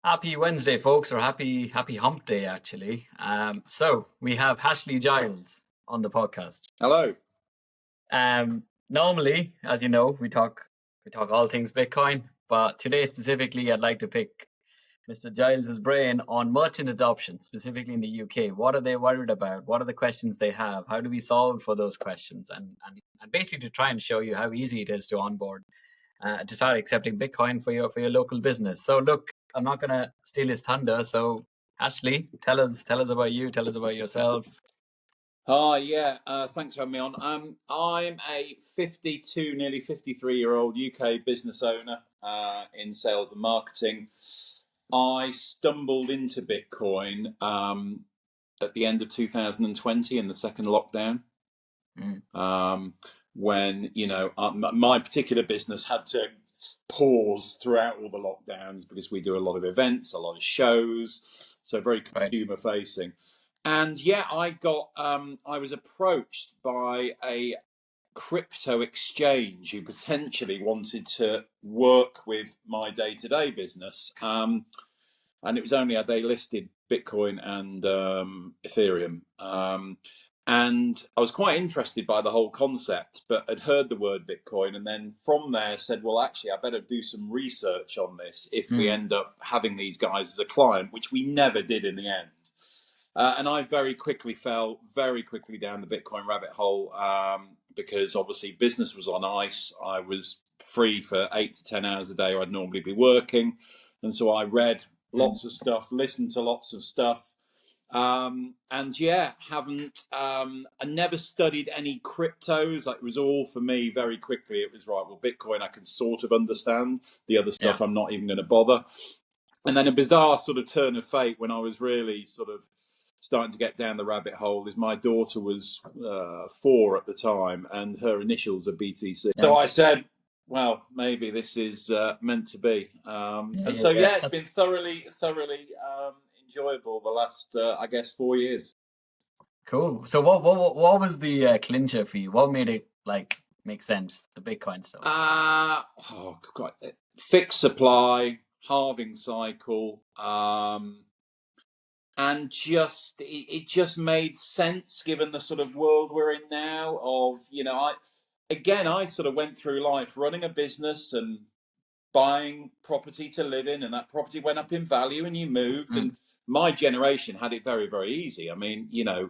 Happy Wednesday, folks, or happy hump day, actually. So we have Hashly Giles on the podcast. Hello. Normally, as you know, we talk all things Bitcoin, but today specifically, I'd like to pick Mr. Giles's brain on merchant adoption, specifically in the UK. What are they worried about? What are the questions they have? How do we solve for those questions? And basically to try and show you how easy it is to onboard to start accepting Bitcoin for your local business. So look, I'm not gonna steal his thunder. So Ashley, tell us about you. Tell us about yourself. Hi, thanks for having me on. I'm a 52, nearly 53-year-old UK business owner in sales and marketing. I stumbled into Bitcoin at the end of 2020 in the second lockdown. When my particular business had to pause throughout all the lockdowns because we do a lot of events, a lot of shows, so very consumer facing. And I was approached by a crypto exchange who potentially wanted to work with my day-to-day business. And it was only they listed Bitcoin and Ethereum. And I was quite interested by the whole concept, but had heard the word Bitcoin, and then from there said, well, actually, I better do some research on this if we end up having these guys as a client, which we never did in the end. And I very quickly fell down the Bitcoin rabbit hole because obviously business was on ice. I was free for 8 to 10 hours a day, or I'd normally be working. And so I read lots of stuff, listened to lots of stuff. I never studied any cryptos. Like, it was all for me very quickly. It was right. Well, Bitcoin, I can sort of understand. The other stuff, I'm not even going to bother. And then a bizarre sort of turn of fate when I was really sort of starting to get down the rabbit hole is my daughter was 4 at the time, and her initials are BTC. So I said, well, maybe this is meant to be. It's been thoroughly enjoyable the last, 4 years. Cool. So what was the clincher for you? What made it make sense? The Bitcoin stuff. Fixed supply, halving cycle, and it just made sense given the sort of world we're in now. I sort of went through life running a business and buying property to live in, and that property went up in value and you moved. And my generation had it very, very easy. I mean, I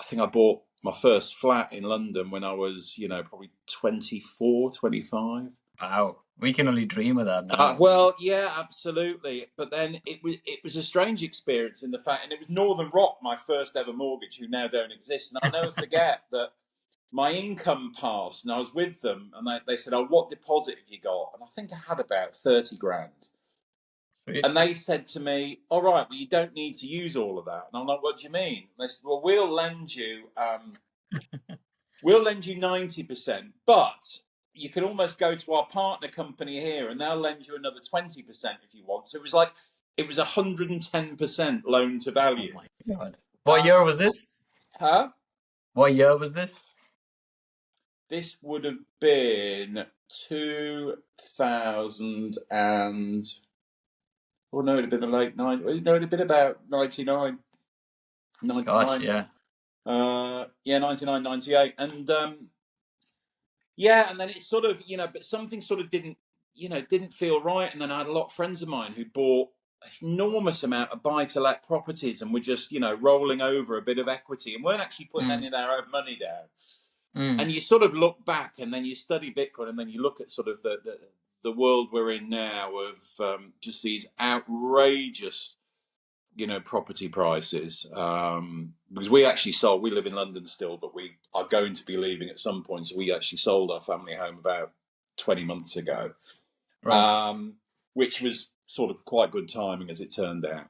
think I bought my first flat in London when I was, probably 24, 25. Wow. We can only dream of that now. Well, yeah, absolutely. But then it was a strange experience in the fact, and it was Northern Rock, my first ever mortgage, who now don't exist. And I'll never forget that my income passed, and I was with them, and they said, "Oh, what deposit have you got?" And I think I had about 30 grand. Sweet. And they said to me, "All right, well, you don't need to use all of that." And I'm like, "What do you mean?" And they said, "Well, we'll lend you 90%, but you can almost go to our partner company here and they'll lend you another 20% if you want." So it was 110% loan to value. Oh my God. What year was this? Huh? What year was this? This would have been 2000 and... Oh, no, it'd have been the late 90s. No, it'd have been about 99. 99. Gosh, yeah. 99, 98. And... and then it sort of, but something sort of didn't feel right. And then I had a lot of friends of mine who bought an enormous amount of buy-to-let properties and were just, rolling over a bit of equity and weren't actually putting any of their own money down. And you sort of look back and then you study Bitcoin and then you look at sort of the world we're in now of just these outrageous, property prices. Because we actually sold, we live in London still, but we are going to be leaving at some point. So we actually sold our family home about 20 months ago, which was sort of quite good timing as it turned out.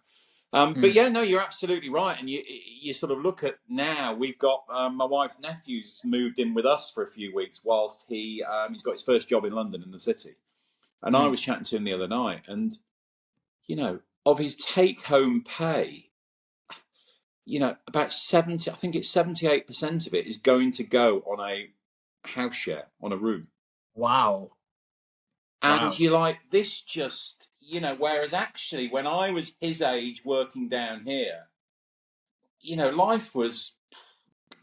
But you're absolutely right. And you sort of look at now, we've got my wife's nephew's moved in with us for a few weeks whilst he's got his first job in London in the city. And I was chatting to him the other night and, of his take-home pay, about 70, I think it's 78% of it is going to go on a house share, on a room. Wow. And you're like, this just, whereas actually when I was his age working down here, life was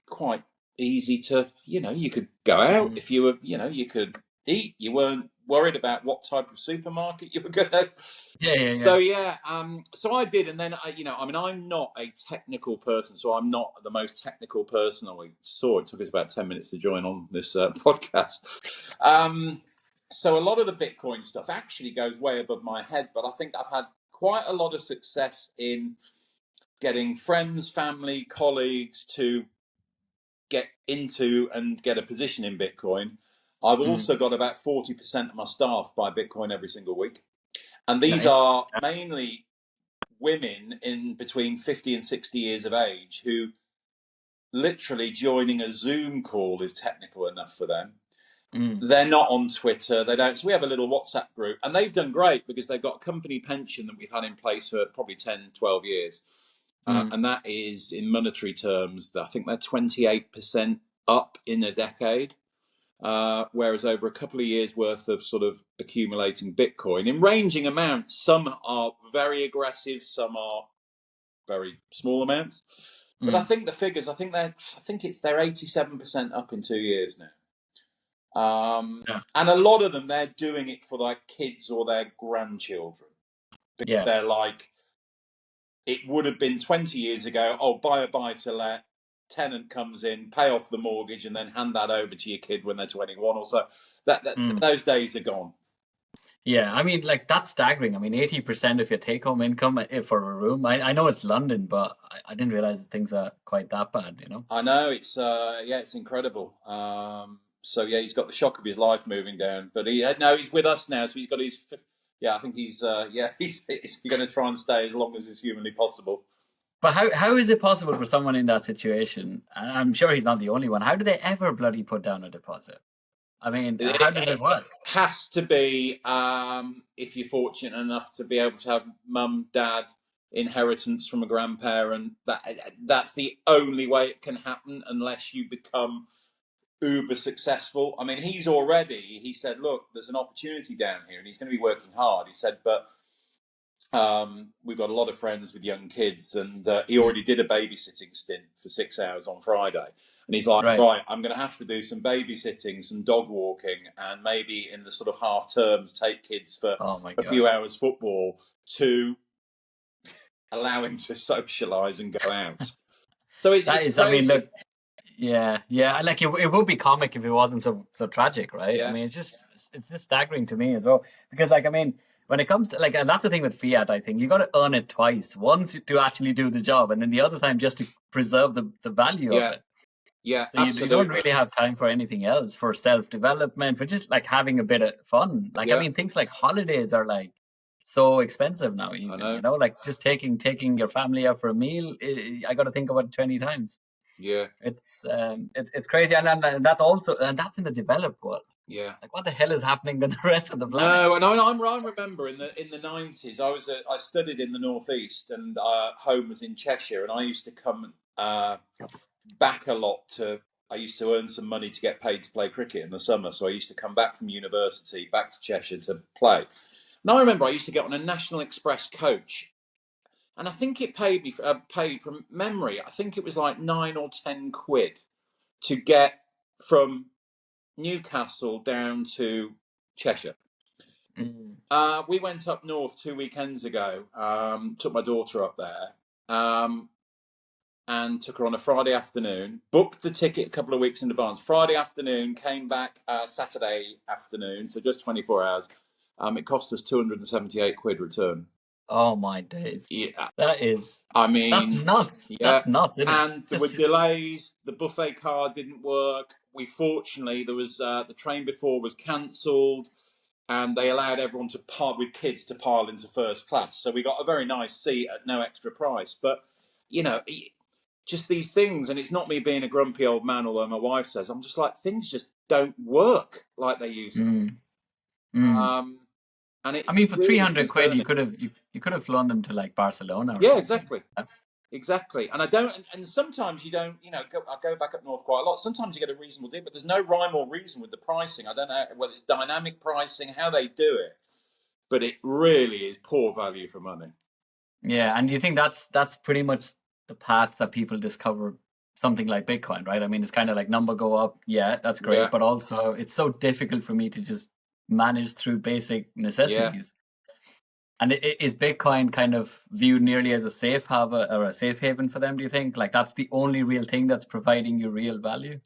quite easy to, you could go out if you were, you could eat. You weren't worried about what type of supermarket you were going to. Yeah. So so I did, and then I'm not a technical person, so I'm not the most technical person. We saw it took us about 10 minutes to join on this podcast. So a lot of the Bitcoin stuff actually goes way above my head, but I think I've had quite a lot of success in getting friends, family, colleagues to get into and get a position in Bitcoin. I've also got about 40% of my staff buy Bitcoin every single week. And these Nice. are mainly women in between 50 and 60 years of age who literally joining a Zoom call is technical enough for them. They're not on Twitter. They don't. So we have a little WhatsApp group, and they've done great because they've got a company pension that we've had in place for probably 10, 12 years. And that is in monetary terms, I think they're 28% up in a decade. Whereas over a couple of years worth of sort of accumulating Bitcoin in ranging amounts, some are very aggressive, some are very small amounts. But I think the figures, I think they're 87% up in 2 years now. And a lot of them, they're doing it for their kids or their grandchildren. Because they're like, it would have been 20 years ago, buy a buy-to-let, tenant comes in, pay off the mortgage, and then hand that over to your kid when they're 21 or so. Those days are gone. Yeah, I mean, like that's staggering. I mean, 80% of your take-home income for a room. I know it's London, but I didn't realize things are quite that bad, I know, it's incredible. So yeah, he's got the shock of his life moving down, but he's with us now, so he's got his. I think he's going to try and stay as long as is humanly possible. But how is it possible for someone in that situation, and I'm sure he's not the only one, how do they ever bloody put down a deposit? I mean, how does it work? It has to be if you're fortunate enough to be able to have mum, dad, inheritance from a grandparent. That's the only way it can happen unless you become uber successful. I mean, he said, look, there's an opportunity down here and he's going to be working hard. He said, but we've got a lot of friends with young kids, and he already did a babysitting stint for 6 hours on Friday. And he's like, right, I'm going to have to do some babysitting, some dog walking, and maybe in the sort of half terms take kids for a few hours football to allow him to socialise and go out. So it's crazy. I mean, look, yeah, like it would be comic if it wasn't so tragic, right? Yeah. I mean, it's just staggering to me as well, because like, I mean, when it comes to like, and that's the thing with fiat, I think you got to earn it twice, once to actually do the job, and then the other time just to preserve the value of it. Yeah, so you don't really have time for anything else, for self-development, for just like having a bit of fun. Like, I mean, things like holidays are like so expensive now, even, like just taking your family out for a meal, I got to think about it 20 times. Yeah, it's crazy, and that's in the developed world. Yeah, like what the hell is happening to the rest of the planet? No, and I remember in the 90s, I studied in the northeast, and home was in Cheshire, and I used to come back a lot I used to earn some money to get paid to play cricket in the summer, so I used to come back from university back to Cheshire to play. And I remember I used to get on a National Express coach, and I think it paid me paid from memory. I think it was like 9 or 10 quid to get from Newcastle down to Cheshire. We went up north 2 weekends ago. Took my daughter up there. And took her on a Friday afternoon, booked the ticket a couple of weeks in advance. Friday afternoon, came back Saturday afternoon, so just 24 hours. It cost us 278 quid return. Oh my days. Yeah. That's nuts. Yeah. That's nuts, isn't and there were delays. The buffet card didn't work. Fortunately, there was the train before was cancelled, and they allowed everyone with kids to pile into first class. So we got a very nice seat at no extra price. But, just these things, and it's not me being a grumpy old man, although my wife says, I'm just like, things just don't work like they used to. And I mean, for 300 quid, you could have flown them to like Barcelona or something. Exactly. And and sometimes you don't, I go back up north quite a lot. Sometimes you get a reasonable deal, but there's no rhyme or reason with the pricing. I don't know whether it's dynamic pricing, how they do it. but it really is poor value for money. Yeah, and do you think that's pretty much the path that people discover something like Bitcoin, right? I mean, it's kind of like number go up, yeah, that's great, Yeah, but also it's so difficult for me to just manage through basic yeah. necessities. And is Bitcoin kind of viewed nearly as a safe haven or a safe haven for them, do you think? Like that's the only real thing that's providing you real value?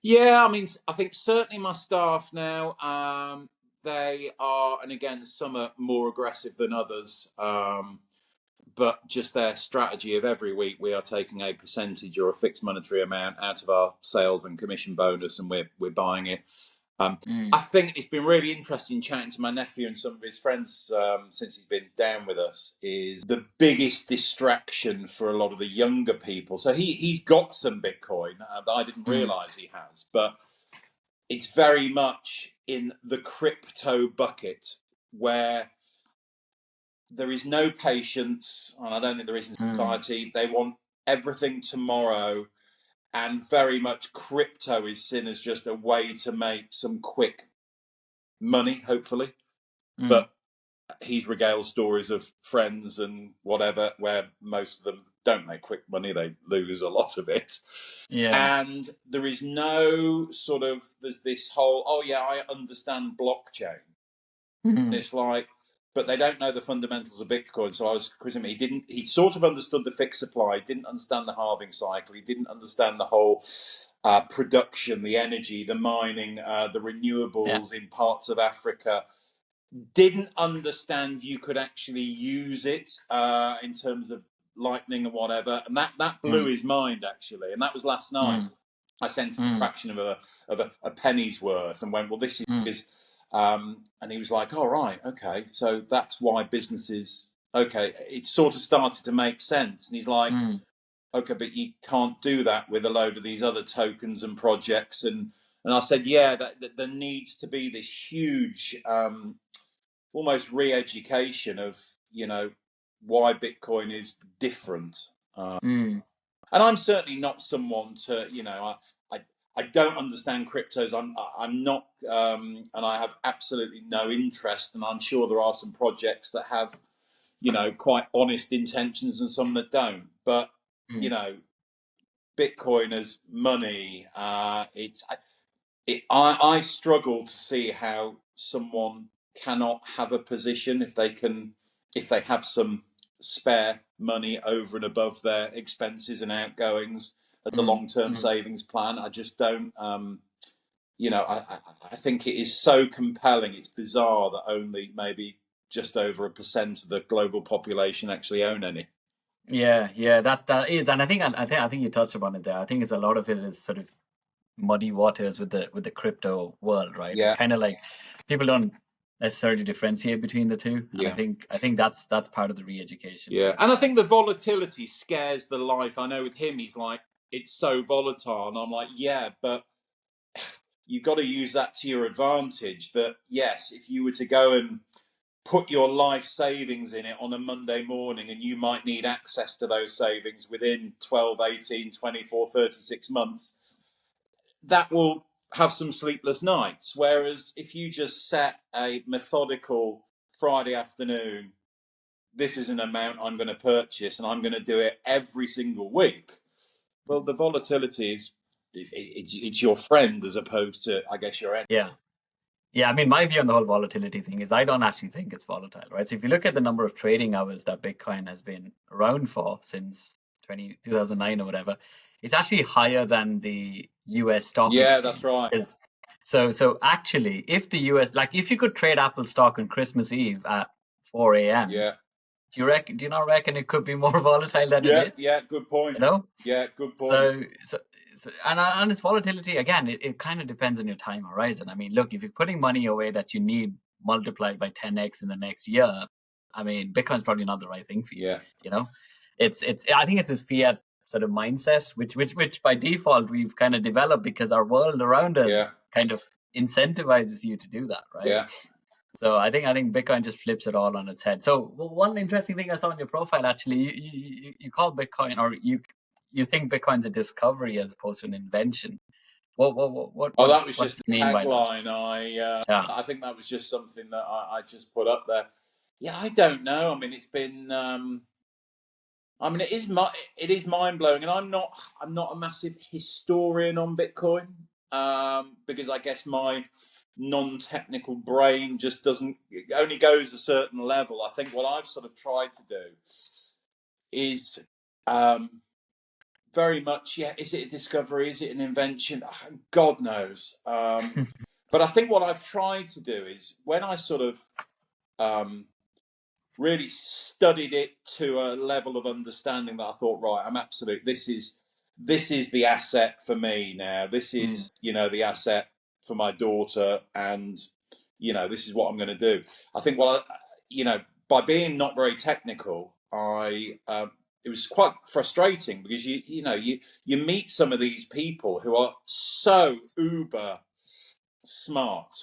Yeah, I mean, I think certainly my staff now, they are, and again, some are more aggressive than others. But just their strategy of every week we are taking a percentage or a fixed monetary amount out of our sales and commission bonus, and we're buying it. I think it's been really interesting chatting to my nephew and some of his friends since he's been down with us. Is the biggest distraction for a lot of the younger people. So he's got some Bitcoin that I didn't realize he has, but it's very much in the crypto bucket where there is no patience, and I don't think there is in society. They want everything tomorrow, and very much crypto is seen as just a way to make some quick money, hopefully. But he's regaled stories of friends and whatever where most of them don't make quick money, they lose a lot of it. Yeah. And there is no sort of, there's this whole, oh yeah, I understand blockchain. And it's like, but they don't know the fundamentals of Bitcoin. So I was quizzing him. He sort of understood the fixed supply, didn't understand the halving cycle. He didn't understand the whole production, the energy, the mining, the renewables in parts of Africa. Didn't understand you could actually use it in terms of lightning and whatever. And that blew his mind, actually. And that was last night. I sent him a fraction of a penny's worth and went, well, this is... and he was like, "All right, okay, so that's why businesses." Okay, it sort of started to make sense, and he's like, "Okay, but you can't do that with a load of these other tokens and projects." And I said, "Yeah, that there needs to be this huge, almost re-education of why Bitcoin is different." And I'm certainly not someone to I don't understand cryptos. I'm not, and I have absolutely no interest. And I'm sure there are some projects that have, quite honest intentions and some that don't. But Bitcoin as money, I struggle to see how someone cannot have a position if they have some spare money over and above their expenses and outgoings at the long-term savings plan. I just don't. I think it is so compelling. It's bizarre that only maybe just over 1% of the global population actually own any. Yeah, that is, and I think you touched upon it there. I think it's a lot of it is sort of muddy waters with the crypto world, right? Yeah. Kind of like people don't necessarily differentiate between the two, and Yeah. I think that's part of the re-education. Yeah, and I think the volatility scares the life. I know with him, he's like, it's so volatile, and I'm like, yeah, but you've got to use that to your advantage. That yes, if you were to go and put your life savings in it on a Monday morning, and you might need access to those savings within 12, 18, 24, 36 months, that will have some sleepless nights. Whereas if you just set a methodical Friday afternoon, this is an amount I'm going to purchase and I'm going to do it every single week. Well, the volatility is it's your friend as opposed to, I guess, your enemy. Yeah. I mean, my view on the whole volatility thing is I don't actually think it's volatile, right? So if you look at the number of trading hours that Bitcoin has been around for since 2009 or whatever, it's actually higher than the US stock Yeah, exchange. that's right. So actually, if the US, like if you could trade Apple stock on Christmas Eve at 4 a.m., Yeah, do you not reckon it could be more volatile than it is? yeah, good point. You know? Yeah, good point. So and its volatility again, it kind of depends on your time horizon. I mean, look, if you're putting money away that you need multiplied by 10x in the next year, I mean, Bitcoin's probably not the right thing for you. Yeah, You know, it's I think it's a fiat sort of mindset, which by default we've kind of developed because our world around us yeah, kind of incentivizes you to do that, right? yeah. So I think Bitcoin just flips it all on its head. So one interesting thing I saw on your profile, actually, you call Bitcoin, or you think Bitcoin's a discovery as opposed to an invention. Oh, that was What do just you the mean by that? tagline. Yeah. I think that was just something that I just put up there. Yeah, I don't know. I mean, it's been. I mean, it is mind blowing, and I'm not a massive historian on Bitcoin, because I guess my non-technical brain just doesn't, it only goes a certain level. I think what I've sort of tried to do is, um, very much, yeah, is it a discovery, is it an invention, God knows. But I think what I've tried to do is, when I sort of, um, really studied it to a level of understanding that I thought, right, I'm absolute. This is the asset for me now. This Mm. is, the asset for my daughter, and this is what I'm going to do. I think, well, by being not very technical, it was quite frustrating, because you meet some of these people who are so uber smart.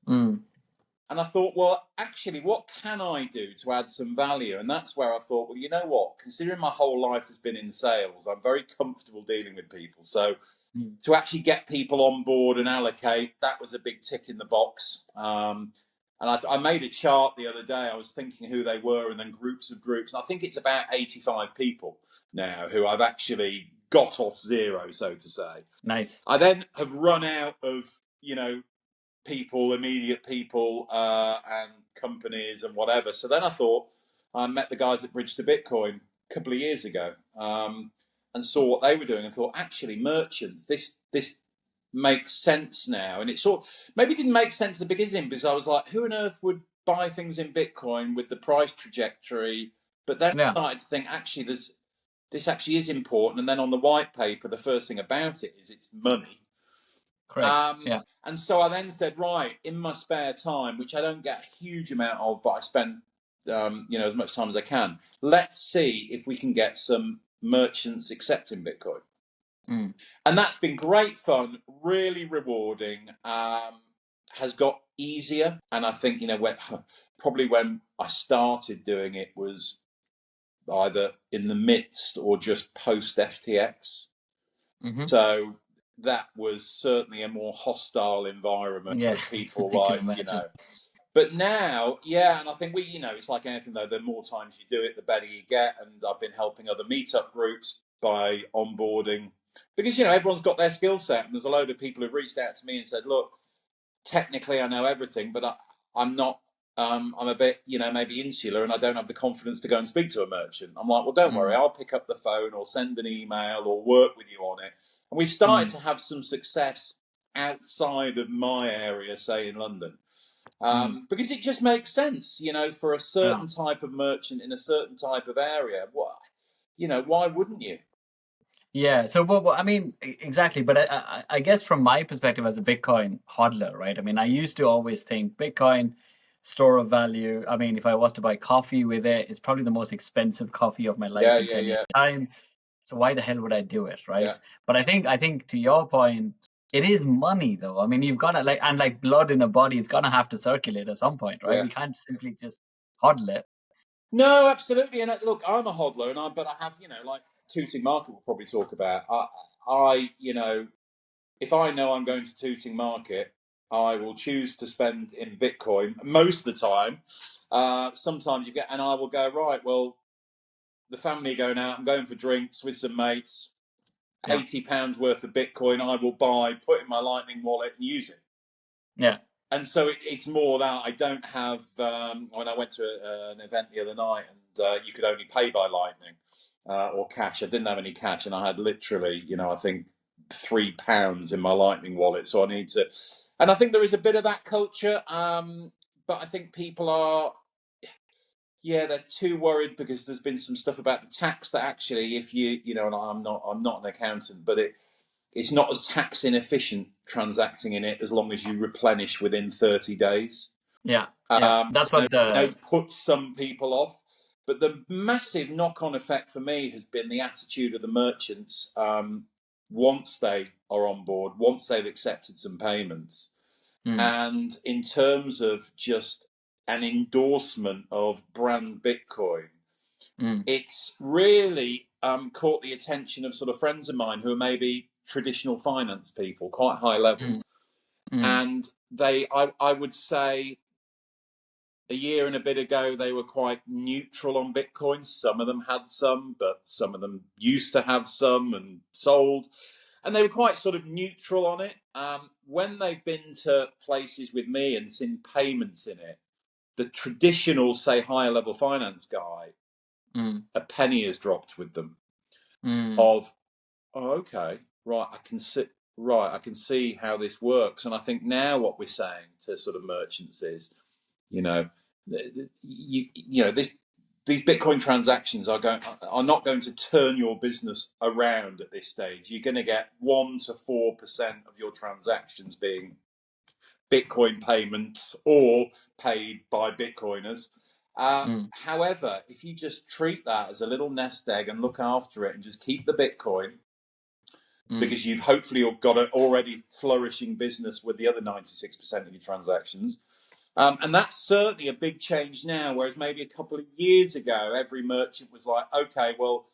Mm. And I thought, well, actually, what can I do to add some value? And that's where I thought, well, you know what? Considering my whole life has been in sales, I'm very comfortable dealing with people. So Mm. to actually get people on board and allocate, that was a big tick in the box. And I made a chart the other day. I was thinking who they were, and then groups of groups. And I think it's about 85 people now who I've actually got off zero, so to say. Nice. I then have run out of, people, immediate people, and companies and whatever. So then I thought, I met the guys at Bridge to Bitcoin a couple of years ago, and saw what they were doing, and thought, actually, merchants, this makes sense now. And it maybe didn't make sense at the beginning, because I was like, who on earth would buy things in Bitcoin with the price trajectory? But then I Yeah. started to think, actually, this actually is important. And then on the white paper, the first thing about it is it's money. Correct. Yeah. And so I then said, right, in my spare time, which I don't get a huge amount of, but I spend, as much time as I can, let's see if we can get some merchants accepting Bitcoin. Mm. And that's been great fun, really rewarding, has got easier. And I think, probably when I started doing it was either in the midst or just post FTX. Mm-hmm. So that was certainly a more hostile environment Yeah. with people I can like, imagine. But now, yeah, and I think it's like anything though, the more times you do it, the better you get. And I've been helping other meetup groups by onboarding, because, everyone's got their skill set. And there's a load of people who've reached out to me and said, look, technically I know everything, but I'm not. I'm a bit, maybe insular, and I don't have the confidence to go and speak to a merchant. I'm like, well, don't worry, Mm. I'll pick up the phone or send an email or work with you on it. And we've started Mm. to have some success outside of my area, say in London, Mm. because it just makes sense, for a Yeah. certain type of merchant in a certain type of area. Why wouldn't you? Yeah. So, I mean, exactly. But I guess from my perspective as a Bitcoin hodler, right? I mean, I used to always think Bitcoin store of value. I mean, if I was to buy coffee with it, it's probably the most expensive coffee of my life Yeah, in yeah, 10 years yeah, time. So why the hell would I do it, right? yeah, But I think to your point, it is money though. I mean, you've got to like blood in a body, it's gonna have to circulate at some point, right? yeah. We can't simply just hodl it. No, absolutely. And look, I'm a hodler, but I have, like Tooting Market will probably talk about. If I know I'm going to Tooting Market, I will choose to spend in Bitcoin most of the time. Sometimes and I will go, right, well, the family are going out, I'm going for drinks with some mates, Yeah, £80 worth of Bitcoin I will buy, put in my Lightning wallet and use it. yeah, And so it's more that I don't have. When I went to an event the other night, and you could only pay by Lightning or cash. I didn't have any cash, and I had literally, I think £3 in my Lightning wallet. So I need to, and I think there is a bit of that culture. But I think people are, yeah, they're too worried, because there's been some stuff about the tax that actually, if and I'm not an accountant, but it's not as tax inefficient transacting in it as long as you replenish within 30 days. yeah, yeah. That's what Puts some people off. But the massive knock-on effect for me has been the attitude of the merchants, once they are on board, once they've accepted some payments. mm, And in terms of just an endorsement of brand Bitcoin, mm, it's really caught the attention of sort of friends of mine who are maybe traditional finance people, quite high level. mm, mm, And I would say a year and a bit ago, they were quite neutral on Bitcoin. Some of them had some, but some of them used to have some and sold. And they were quite sort of neutral on it. When they've been to places with me and seen payments in it, the traditional, say, higher level finance guy, a penny has dropped with them of, oh, okay, right, I can see how this works. And I think now what we're saying to sort of merchants is, you know, these Bitcoin transactions are not going to turn your business around at this stage. You're going to get 1 to 4% of your transactions being Bitcoin payments or paid by Bitcoiners. However, if you just treat that as a little nest egg and look after it and just keep the Bitcoin, because you've hopefully got an already flourishing business with the other 96% of your transactions. And that's certainly a big change now, whereas maybe a couple of years ago, every merchant was like, okay, well,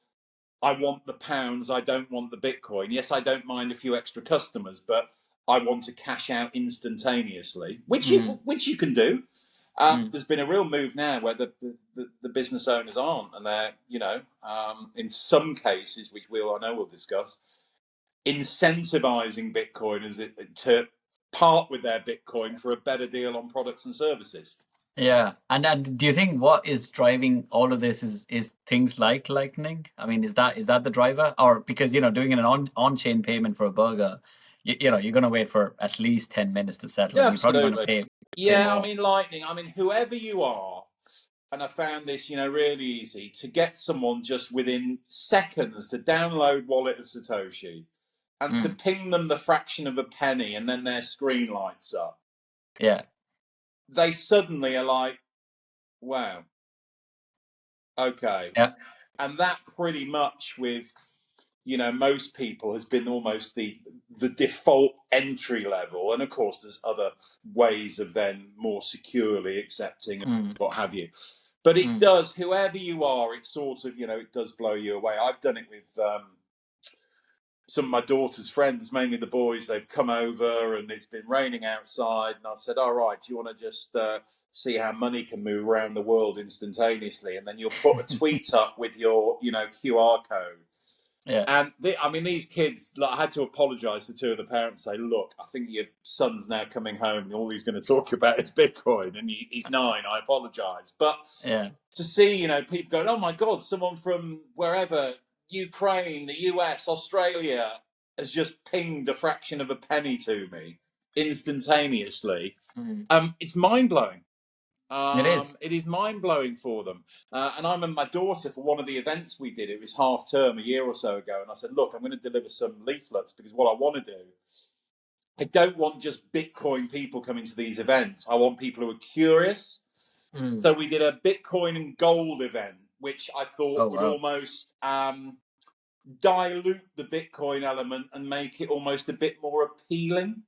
I want the pounds, I don't want the Bitcoin. Yes, I don't mind a few extra customers, but I want to cash out instantaneously, which you can do. There's been a real move now where the business owners aren't, and they're, in some cases, which I know we'll discuss, incentivizing Bitcoiners to part with their Bitcoin for a better deal on products and services. Yeah, and do you think what is driving all of this is things like Lightning? I mean, is that the driver, or because doing an on-chain payment for a burger, you're going to wait for at least 10 minutes to settle, Yeah, and you're probably going to absolutely. pay Yeah, I more. mean, Lightning. I mean, whoever you are, and I found this, really easy to get someone just within seconds to download Wallet of Satoshi and to ping them the fraction of a penny, and then their screen lights up. Yeah. They suddenly are like, wow, okay. Yeah. And that pretty much with, most people has been almost the default entry level. And of course, there's other ways of then more securely accepting what have you. But it does, whoever you are, it sort of, it does blow you away. I've done it with some of my daughter's friends, mainly the boys. They've come over and it's been raining outside, and I've said, all right, do you want to just see how money can move around the world instantaneously? And then you'll put a tweet up with your QR code. Yeah. And these kids, I had to apologise to two of the parents, say, look, I think your son's now coming home and all he's going to talk about is Bitcoin, and he's 9, I apologise. But to see, people going, oh my God, someone from wherever, Ukraine, the US, Australia, has just pinged a fraction of a penny to me instantaneously. It's mind-blowing. It is mind-blowing for them. And I remember my daughter, for one of the events we did, it was half term a year or so ago, and I said, look, I'm going to deliver some leaflets, because what I want to do, I don't want just Bitcoin people coming to these events. I want people who are curious. So we did a Bitcoin and gold event, which I thought would almost dilute the Bitcoin element and make it almost a bit more appealing.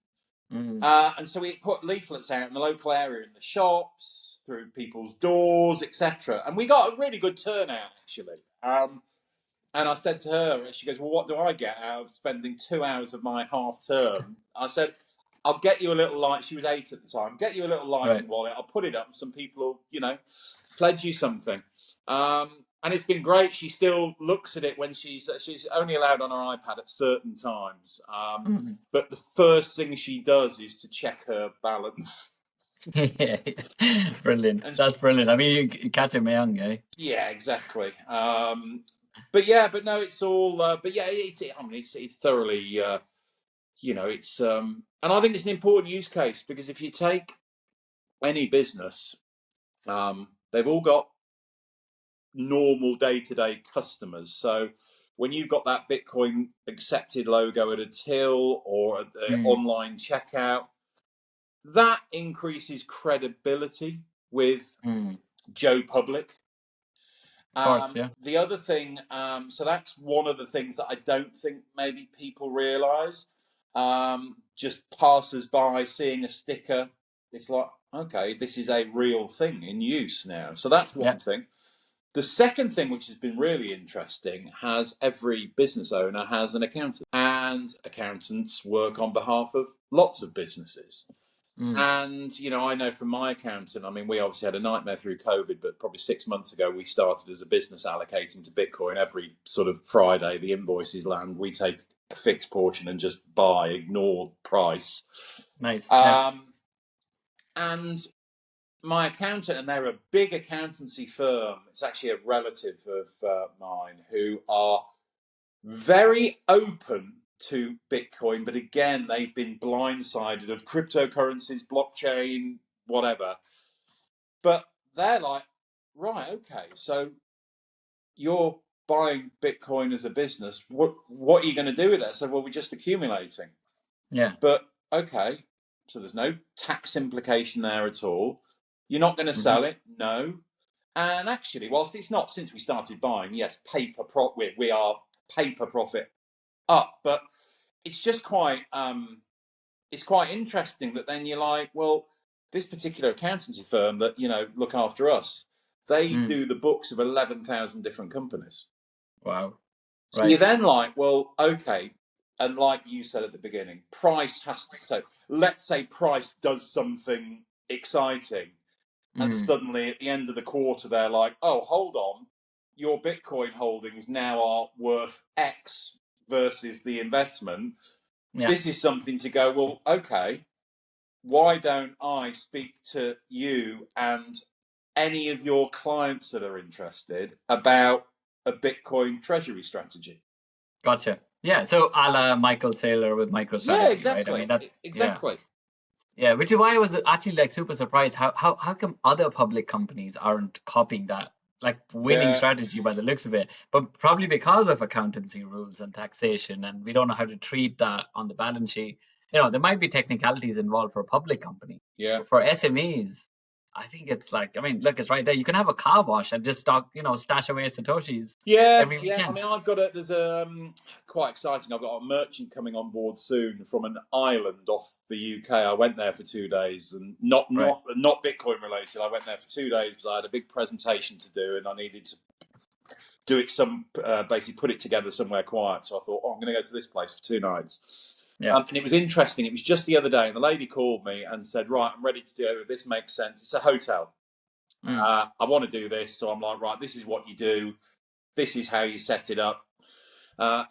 And so we put leaflets out in the local area, in the shops, through people's doors, etc. And we got a really good turnout, actually. And I said to her, she goes, well, what do I get out of spending 2 hours of my half term? I said, I'll get you a little light. She was 8 at the time. Get you a little Lightning wallet. I'll put it up, and some people will, pledge you something. And it's been great. She still looks at it when she's only allowed on her iPad at certain times. But the first thing she does is to check her balance. Yeah. Brilliant. That's brilliant. I mean, you catch him young, eh? Yeah, exactly. But no, it's all. But yeah, it's thoroughly. It's. And I think it's an important use case, because if you take any business, they've all got normal day-to-day customers. So when you've got that Bitcoin accepted logo at a till or at the online checkout, that increases credibility with Joe Public. Of course, yeah. The other thing, so that's one of the things that I don't think maybe people realise. Just passers by seeing a sticker, it's like, okay, this is a real thing in use now. So that's one thing. The second thing, which has been really interesting, every business owner has an accountant, and accountants work on behalf of lots of businesses. And, I know from my accountant, I mean, we obviously had a nightmare through COVID, but probably 6 months ago, we started as a business allocating to Bitcoin every sort of Friday. The invoices land, we take a fixed portion and just buy, ignore price. Nice. And my accountant, and they're a big accountancy firm, it's actually a relative of mine, who are very open to Bitcoin, but again, they've been blindsided of cryptocurrencies, blockchain, whatever. But they're like, right, okay, so you're buying Bitcoin as a business. What are you going to do with it? I said, well, we're just accumulating. Yeah. But okay, so there's no tax implication there at all. You're not going to sell it? No. And actually, whilst it's not since we started buying, yes, we are paper profit up, but it's just quite interesting that then you're like, well, this particular accountancy firm that look after us, they do the books of 11,000 different companies. Wow. So you're then like, well, okay, and like you said at the beginning, price has to. So let's say price does something exciting, and suddenly at the end of the quarter they're like, oh, hold on, your Bitcoin holdings now are worth X versus the investment. Yeah. This is something to go, well, okay, why don't I speak to you and any of your clients that are interested about a Bitcoin treasury strategy? Gotcha. Yeah, so a la Michael Saylor with MicroStrategy, yeah, exactly. Right? I mean, that's exactly. Yeah, which is why I was actually like super surprised how come other public companies aren't copying that like winning strategy by the looks of it, but probably because of accountancy rules and taxation, and we don't know how to treat that on the balance sheet. There might be technicalities involved for a public company. Yeah. But for SMEs, I think it's like, I mean, look, it's right there. You can have a car wash and just stash away Satoshis every weekend. I mean, there's quite exciting. I've got a merchant coming on board soon from an island off the UK. I went there for 2 days, and not Bitcoin related. I went there for 2 days because I had a big presentation to do, and I needed to do it basically put it together somewhere quiet. So I thought, I'm going to go to this place for 2 nights. Yeah. And it was interesting. It was just the other day, and the lady called me and said, right, I'm ready to do it. This makes sense. It's a hotel. I want to do this. So I'm like, right, this is what you do. This is how you set it up.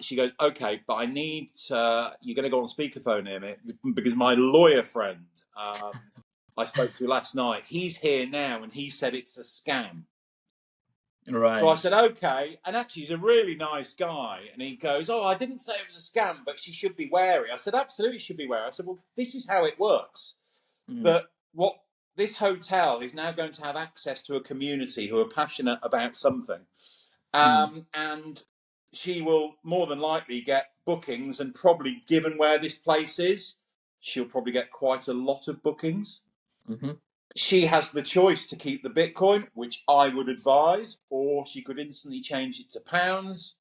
She goes, okay, but I need, you're going to go on speakerphone here, mate, because my lawyer friend I spoke to last night, he's here now, and he said it's a scam. Right. So I said, okay. And actually, he's a really nice guy. And he goes, oh, I didn't say it was a scam, but she should be wary. I said, absolutely should be wary. I said, well, this is how it works. That this hotel is now going to have access to a community who are passionate about something. And she will more than likely get bookings, and probably, given where this place is, she'll probably get quite a lot of bookings. She has the choice to keep the Bitcoin, which I would advise, or she could instantly change it to pounds.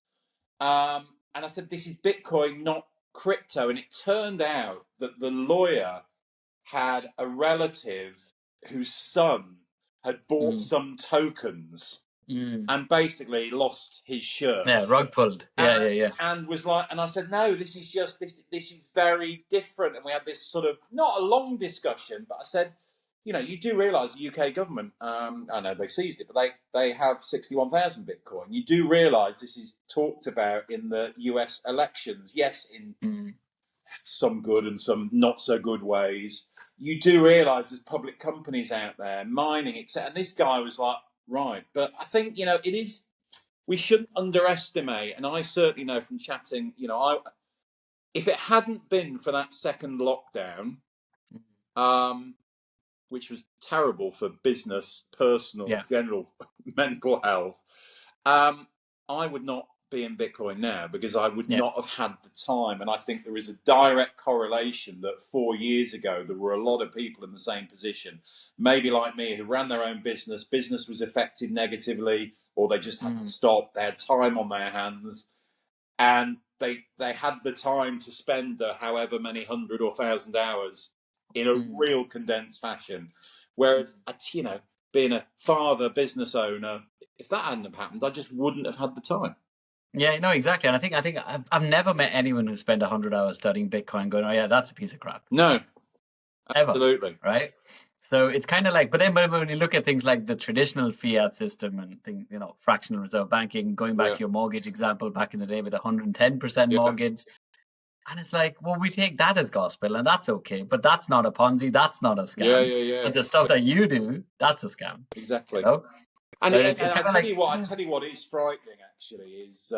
And I said, this is Bitcoin, not crypto. And it turned out that the lawyer had a relative whose son had bought some tokens and basically lost his shirt. Yeah, rug pulled. Yeah. And was like, and I said, no, this is just, this is very different. And we had this sort of, not a long discussion, but I said, you do realise the UK government, I know they seized it, but they have 61,000 Bitcoin. You do realise this is talked about in the US elections. Yes, in some good and some not so good ways. You do realise there's public companies out there mining, etc. And this guy was like, right. But I think, it is, we shouldn't underestimate, and I certainly know from chatting, if it hadn't been for that second lockdown, which was terrible for business, personal, general mental health, I would not be in Bitcoin now, because I would not have had the time. And I think there is a direct correlation that 4 years ago, there were a lot of people in the same position, maybe like me, who ran their own business was affected negatively, or they just had to stop. They had time on their hands, and they had the time to spend the however many 100 or 1,000 hours in a real condensed fashion. Whereas, being a father, business owner, if that hadn't happened, I just wouldn't have had the time. Yeah, no, exactly. And I think I've never met anyone who spent 100 hours studying Bitcoin going, oh yeah, that's a piece of crap. No. ever, Absolutely. right? So it's kind of like, but then when you look at things like the traditional fiat system and things, fractional reserve banking, going back Yeah. to your mortgage example back in the day with 110% Yeah. mortgage, and it's like, well, we take that as gospel, and that's okay, but that's not a Ponzi, that's not a Yeah. scam. Yeah. But the stuff that you do, that's a scam, you Exactly. know? And, So and it's I kind of tell like, you what, is frightening actually is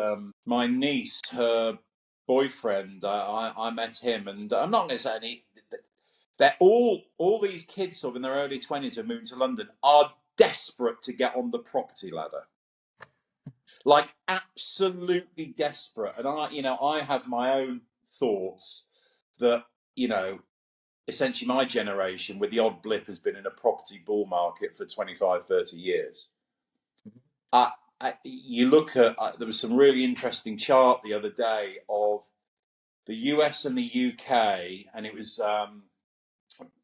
my niece, her boyfriend. I met him, and I'm not going to say any. They're all these kids sort of in their early 20s who moving to London are desperate to get on the property ladder, like absolutely desperate. And I have my own thoughts that essentially my generation, with the odd blip, has been in a property bull market for 25, 30 years. You look at, there was some really interesting chart the other day of the US and the UK, and it was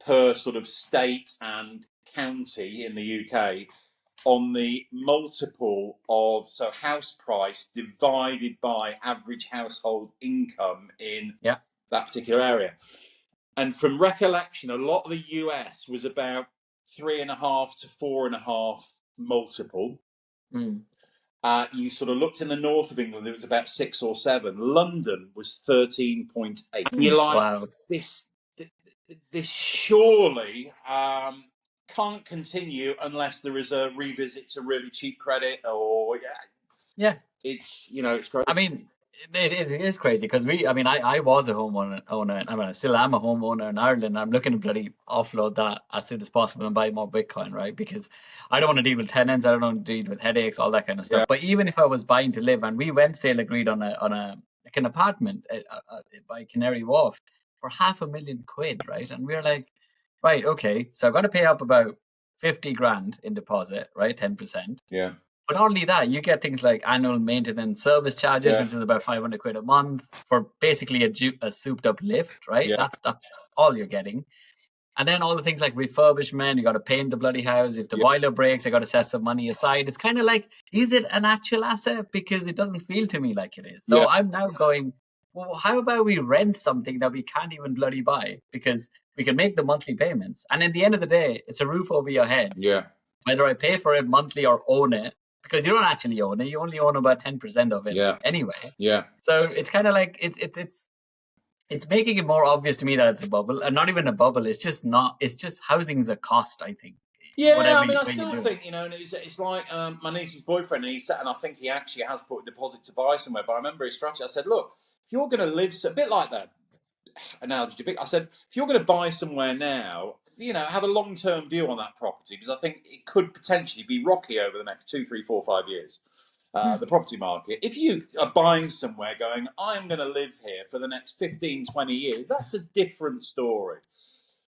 per sort of state and county in the UK on the multiple of house price divided by average household income in yeah, that particular area. And from recollection, a lot of the US was about 3.5 to 4.5 multiple. mm. You sort of looked in the north of England, it was about 6 or 7. London was 13.8. You're like, Wow. this surely can't continue unless there is a revisit to really cheap credit, or Yeah. it's crazy. I mean, it is crazy because I was a homeowner, and I still am a homeowner in Ireland. I'm looking to bloody offload that as soon as possible and buy more Bitcoin, right? Because I don't want to deal with tenants, I don't want to deal with headaches, all that kind of stuff. Yeah, But even if I was buying to live, and we went sale agreed on a like an apartment by Canary Wharf for £500,000, right? And we were like, right, okay, so I've got to pay up about 50 grand in deposit, right? 10%. yeah, But not only that, you get things like annual maintenance service charges, yeah, which is about 500 quid a month for basically a souped up lift, right? yeah, That's all you're getting. And then all the things like refurbishment, you got to paint the bloody house. If the yeah, boiler breaks, I got to set some money aside. It's kind of like, is it an actual asset? Because it doesn't feel to me like it is. yeah, So I'm now going, well, how about we rent something that we can't even bloody buy? Because we can make the monthly payments. And at the end of the day, it's a roof over your head yeah, whether I pay for it monthly or own it, because you don't actually own it, you only own about 10% of it yeah, anyway. yeah. So it's kind of like it's making it more obvious to me that it's a bubble, and not even a bubble. It's just not. It's just housing's a cost. I think Yeah, whatever I mean, I way you still do it. think, and it's like my niece's boyfriend, and he said, and I think he actually has put a deposit to buy somewhere. But I remember his strategy. I said, look, if you're going to live, a bit like that analogy, I said, if you're going to buy somewhere now, have a long-term view on that property, because I think it could potentially be rocky over the next 2, 3, 4, 5 years. Hmm. The property market. If you are buying somewhere going, I'm going to live here for the next 15, 20 years, that's a different story.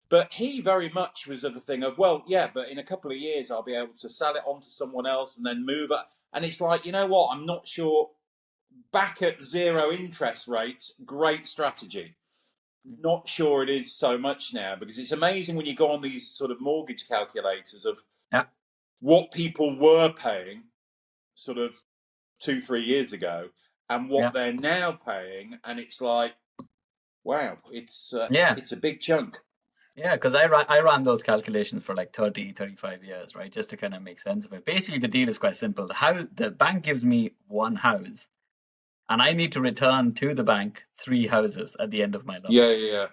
But he very much was of the thing of, well, yeah, but in a couple of years I'll be able to sell it on to someone else and then move it. And it's like, you know what? I'm not sure. Back at zero interest rates, great strategy. Not sure it is so much now, because it's amazing when you go on these sort of mortgage calculators of Yeah, what people were paying sort of 2, 3 years ago and what yeah, they're now paying. And it's like, wow, yeah, it's a big chunk. yeah. Because I ran those calculations for like 30, 35 years, right, just to kind of make sense of it. Basically, the deal is quite simple. The bank gives me one house, and I need to return to the bank 3 houses at the end of my loan. Yeah, yeah,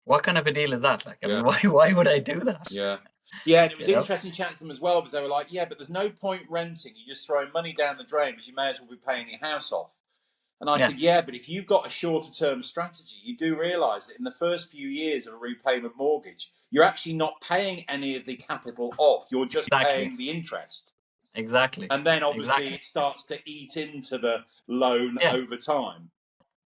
What kind of a deal is that? Like, I yeah. mean, why would I do that? Yeah. Yeah, and it was You know? interesting chatting to them as well, because they were like, yeah, but there's no point renting. You're just throwing money down the drain because you may as well be paying your house off. And I Yeah, said, yeah, but if you've got a shorter term strategy, you do realise that in the first few years of a repayment mortgage, you're actually not paying any of the capital off. You're just exactly, paying the interest. exactly, And then obviously exactly. it starts to eat into the loan Yeah, over time.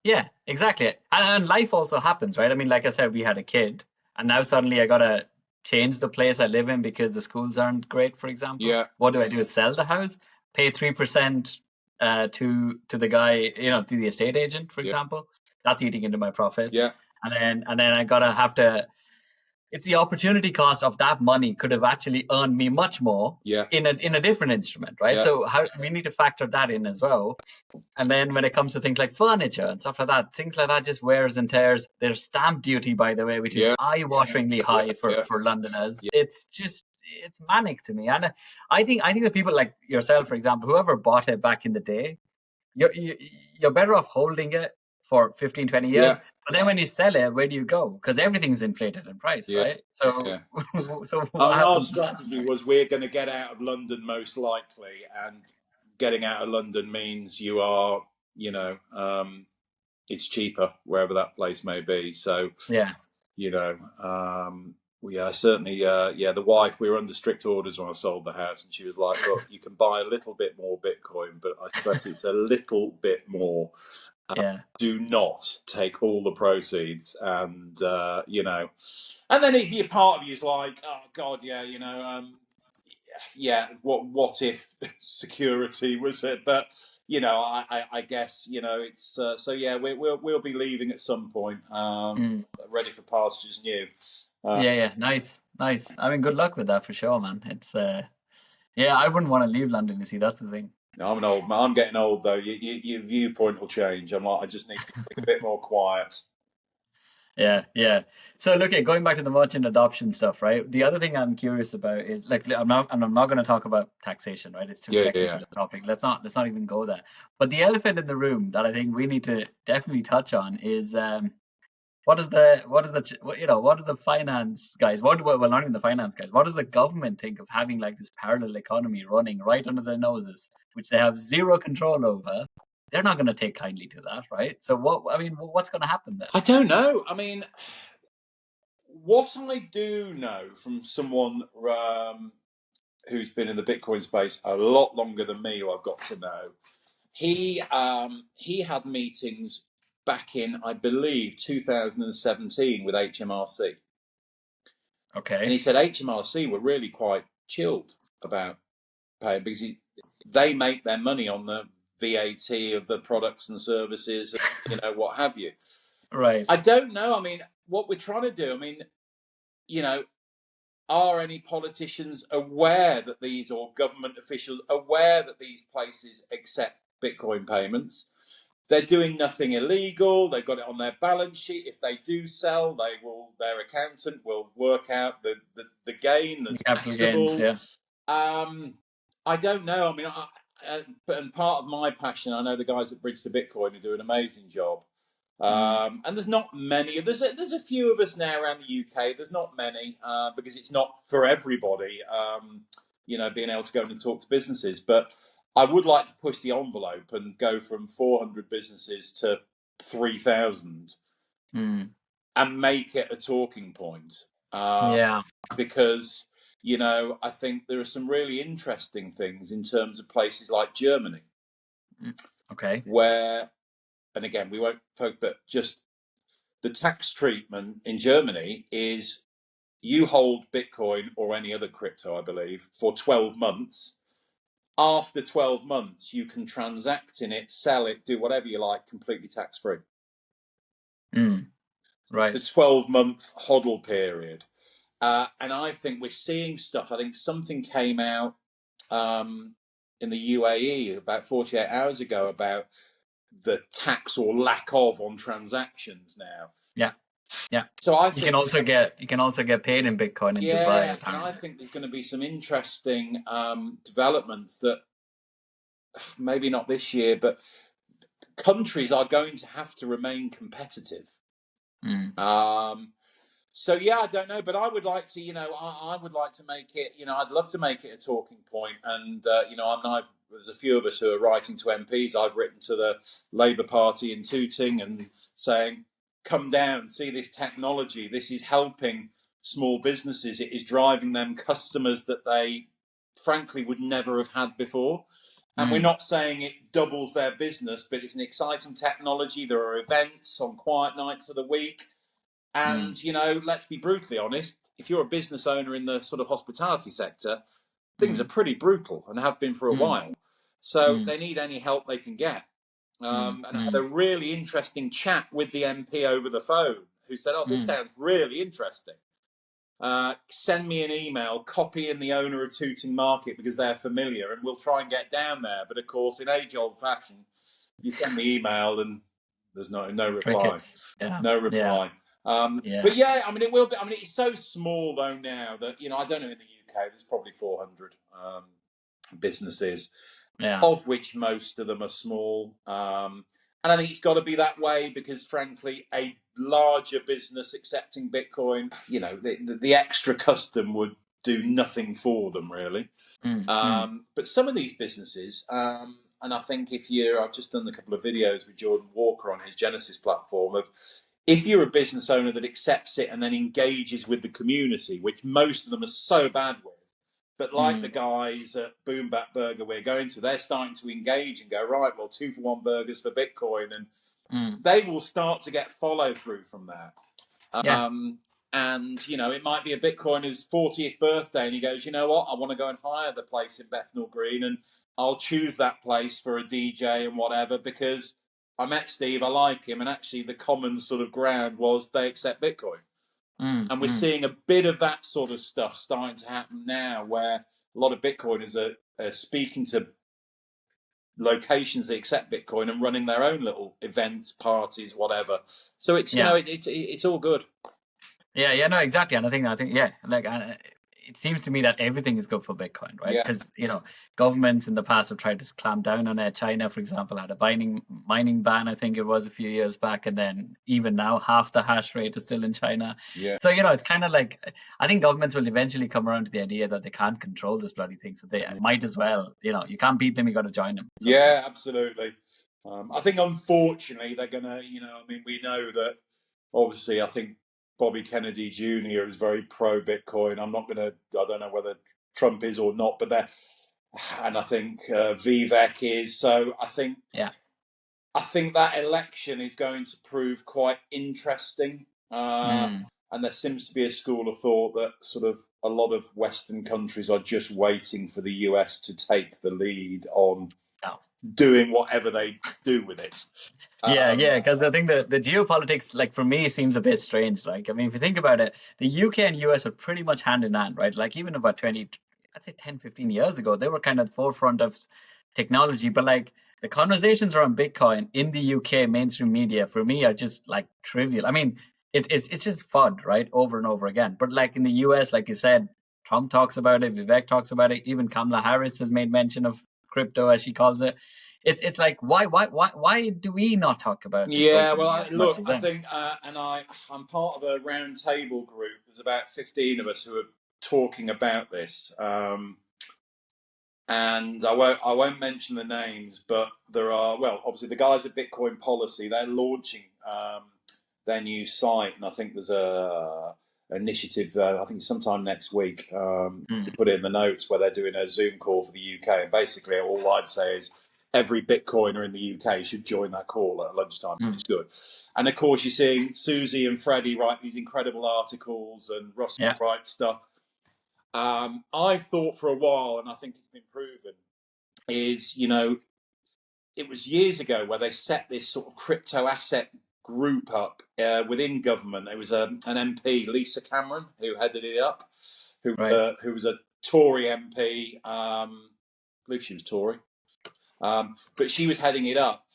yeah, exactly. And life also happens, right? I mean, like I said, we had a kid, and now suddenly I gotta change the place I live in because the schools aren't great, for example. Yeah, What do I do? Sell the house, pay 3% to the guy, to the estate agent, for yeah, example. That's eating into my profits. yeah, And then I gotta have to it's the opportunity cost of that money could have actually earned me much more Yeah. in a different instrument, right? Yeah. So how we need to factor that in as well. And then when it comes to things like furniture and stuff like that, things like that just wears and tears. There's stamp duty, by the way, which is Yeah. eye-wateringly Yeah. high Yeah. for Londoners. Yeah. It's manic to me. And I think the people like yourself, for example, whoever bought it back in the day, you're better off holding it for 15, 20 Yeah. years. But then when you sell it, where do you go? Because everything's inflated in price, Yeah. right? So, Yeah. so I what mean, our happens in that strategy scenario? was we're going to get out of London most likely, and getting out of London means you are, it's cheaper wherever that place may be. So, Yeah, yeah, certainly, the wife, we were under strict orders when I sold the house, and she was like, look, you can buy a little bit more Bitcoin, but I stress it's a little bit more. yeah, Do not take all the proceeds, and and then your part of you is like, oh God, yeah, yeah, what if security was it? But I guess it's so yeah, we'll be leaving at some point, mm. ready for pastures new. Yeah, yeah. Nice, nice. I mean, good luck with that for sure, man. It's yeah, I wouldn't want to leave London. You see, that's the thing. I'm an old man. I'm getting old though. Your viewpoint will change. I'm like, I just need to be a bit more quiet. Yeah, yeah. So look at going back to the merchant adoption stuff, right? The other thing I'm curious about is like I'm not going to talk about taxation, right? It's too Yeah, yeah, technical a topic. Let's not even go there. But the elephant in the room that I think we need to definitely touch on is what do the finance guys, well, not even the finance guys, what does the government think of having like this parallel economy running right under their noses, which they have zero control over? They're not going to take kindly to that, right? So what's going to happen there? I don't know. I mean, what I do know from someone who's been in the Bitcoin space a lot longer than me, who I've got to know, he had meetings back in, I believe, 2017 with HMRC, and Okay. he said HMRC were really quite chilled about paying because they make their money on the VAT of the products and services, what have you. Right. I don't know. I mean, what we're trying to do. I mean, you know, are any politicians aware that these, or government officials aware that these places accept Bitcoin payments? They're doing nothing illegal. They've got it on their balance sheet. If they do sell, their accountant will work out the gain The that's capital gains, taxable. yeah. I don't know. I mean, and part of my passion, I know the guys at Bridge to Bitcoin who do an amazing job. Mm, And there's not many. There's a few of us now around the UK. There's not many because it's not for everybody. Being able to go and talk to businesses, but I would like to push the envelope and go from 400 businesses to 3,000 mm, and make it a talking point. yeah. Because I think there are some really interesting things in terms of places like Germany, Mm, okay. where, and again, we won't poke, but just the tax treatment in Germany is you hold Bitcoin or any other crypto, I believe, for 12 months. After 12 months, you can transact in it, sell it, do whatever you like, completely tax free. Mm, right. The 12-month hodl period. And I think we're seeing stuff. I think something came out in the UAE about 48 hours ago about the tax or lack of on transactions now. Yeah. Yeah. So I You think, can also get paid in Bitcoin in Dubai, yeah, and I apparently. think there's going to be some interesting developments that maybe not this year, but countries are going to have to remain competitive. Mm, So yeah, I don't know, but I would like to, I would like to make it, I'd love to make it a talking point, and there's a few of us who are writing to MPs. I've written to the Labour Party in Tooting and saying, come down, see this technology. This is helping small businesses. It is driving them customers that they, frankly, would never have had before. And we're mm, not saying it doubles their business, but it's an exciting technology. There are events on quiet nights of the week. mm, And, let's be brutally honest, if you're a business owner in the sort of hospitality sector, things are mm, pretty brutal and have been for a mm, while. So mm, they need any help they can get. mm, And I had a mm, really interesting chat with the MP over the phone who said, oh, this mm. sounds really interesting. send me an email, copy in the owner of Tooting Market because they're familiar, and we'll try and get down there. But of course, in age-old fashion, you send me email and there's no reply. Crickets. Yeah. No Yeah. reply. Yeah. But yeah, I mean, it will be. I mean, it's so small though now that I don't know, in the UK there's probably 400 businesses, Yeah. of which most of them are small. And I think it's got to be that way because, frankly, a larger business accepting Bitcoin, the extra custom would do nothing for them really. But some of these businesses, and I think I've just done a couple of videos with Jordan Walker on his Genesis platform of, if you're a business owner that accepts it and then engages with the community, which most of them are so bad with, but like the guys at Boom Bat Burger we're going to, they're starting to engage and go, right, well, 2-for-1 burgers for Bitcoin, and they will start to get follow through from that. Yeah. And it might be a Bitcoiner's 40th birthday, and he goes, you know what, I want to go and hire the place in Bethnal Green, and I'll choose that place for a DJ and whatever because I met Steve, I like him, and actually the common sort of ground was they accept Bitcoin. And we're seeing a bit of that sort of stuff starting to happen now, where a lot of Bitcoiners are speaking to locations that accept Bitcoin and running their own little events, parties, whatever. So it's it's all good. Yeah, no, exactly. And I think, yeah, like, it seems to me that everything is good for Bitcoin, right? Yeah. Because, governments in the past have tried to clamp down on it. China, for example, had a mining ban, I think it was a few years back. And then even now, half the hash rate is still in China. Yeah. So, it's kind of like, I think governments will eventually come around to the idea that they can't control this bloody thing. So they might as well, you can't beat them, you got to join them. Yeah, absolutely. I think, unfortunately, they're going to, I mean, we know that, obviously, I think Bobby Kennedy Jr. is very pro-Bitcoin. I don't know whether Trump is or not, but and I think Vivek is. So I think that election is going to prove quite interesting. And there seems to be a school of thought that sort of a lot of Western countries are just waiting for the US to take the lead on doing whatever they do with it. Yeah, because I think the geopolitics, like, for me, seems a bit strange. Like, I mean, if you think about it, the UK and US are pretty much hand in hand, right? Like, even about 10, 15 years ago, they were kind of forefront of technology. But like, the conversations around Bitcoin in the UK mainstream media, for me, are just like trivial. I mean, it's just FUD, right? Over and over again. But like in the US, like you said, Trump talks about it, Vivek talks about it, even Kamala Harris has made mention of crypto, as she calls it. It's like, why do we not talk about this openly as much as I them? think, and I'm part of a round table group. There's about 15 of us who are talking about this, and I won't mention the names, but there are, well, obviously the guys at Bitcoin Policy, they're launching their new site, and I think there's a initiative, I think sometime next week, to put it in the notes, where they're doing a Zoom call for the UK, and basically all I'd say is every Bitcoiner in the UK should join that call at lunchtime. It's good. And of course, you're seeing Susie and Freddie write these incredible articles, and Russell writes stuff. I've thought for a while, and I think it's been proven, is, it was years ago where they set this sort of crypto asset group up within government. It was an MP, Lisa Cameron, who headed it up, who was a Tory MP. I believe she was Tory. But she was heading it up.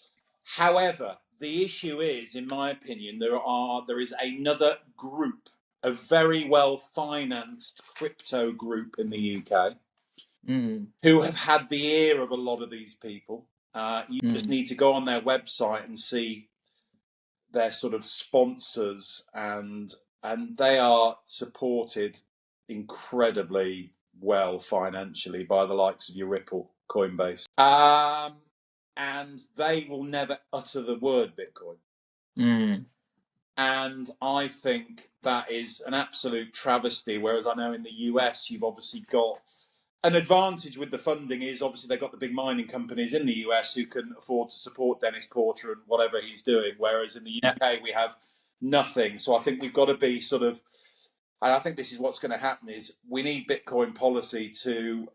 However, the issue is, in my opinion, there is another group, a very well-financed crypto group in the UK, who have had the ear of a lot of these people. You just need to go on their website and see their sort of sponsors, and they are supported incredibly well financially by the likes of your Ripple, Coinbase. And they will never utter the word Bitcoin. And I think that is an absolute travesty, whereas I know in the US you've obviously got an advantage with the funding. Is obviously they've got the big mining companies in the US who can afford to support Dennis Porter and whatever he's doing, whereas in the UK we have nothing. So I think we've got to be sort of, and I think this is what's going to happen, is we need Bitcoin policy to,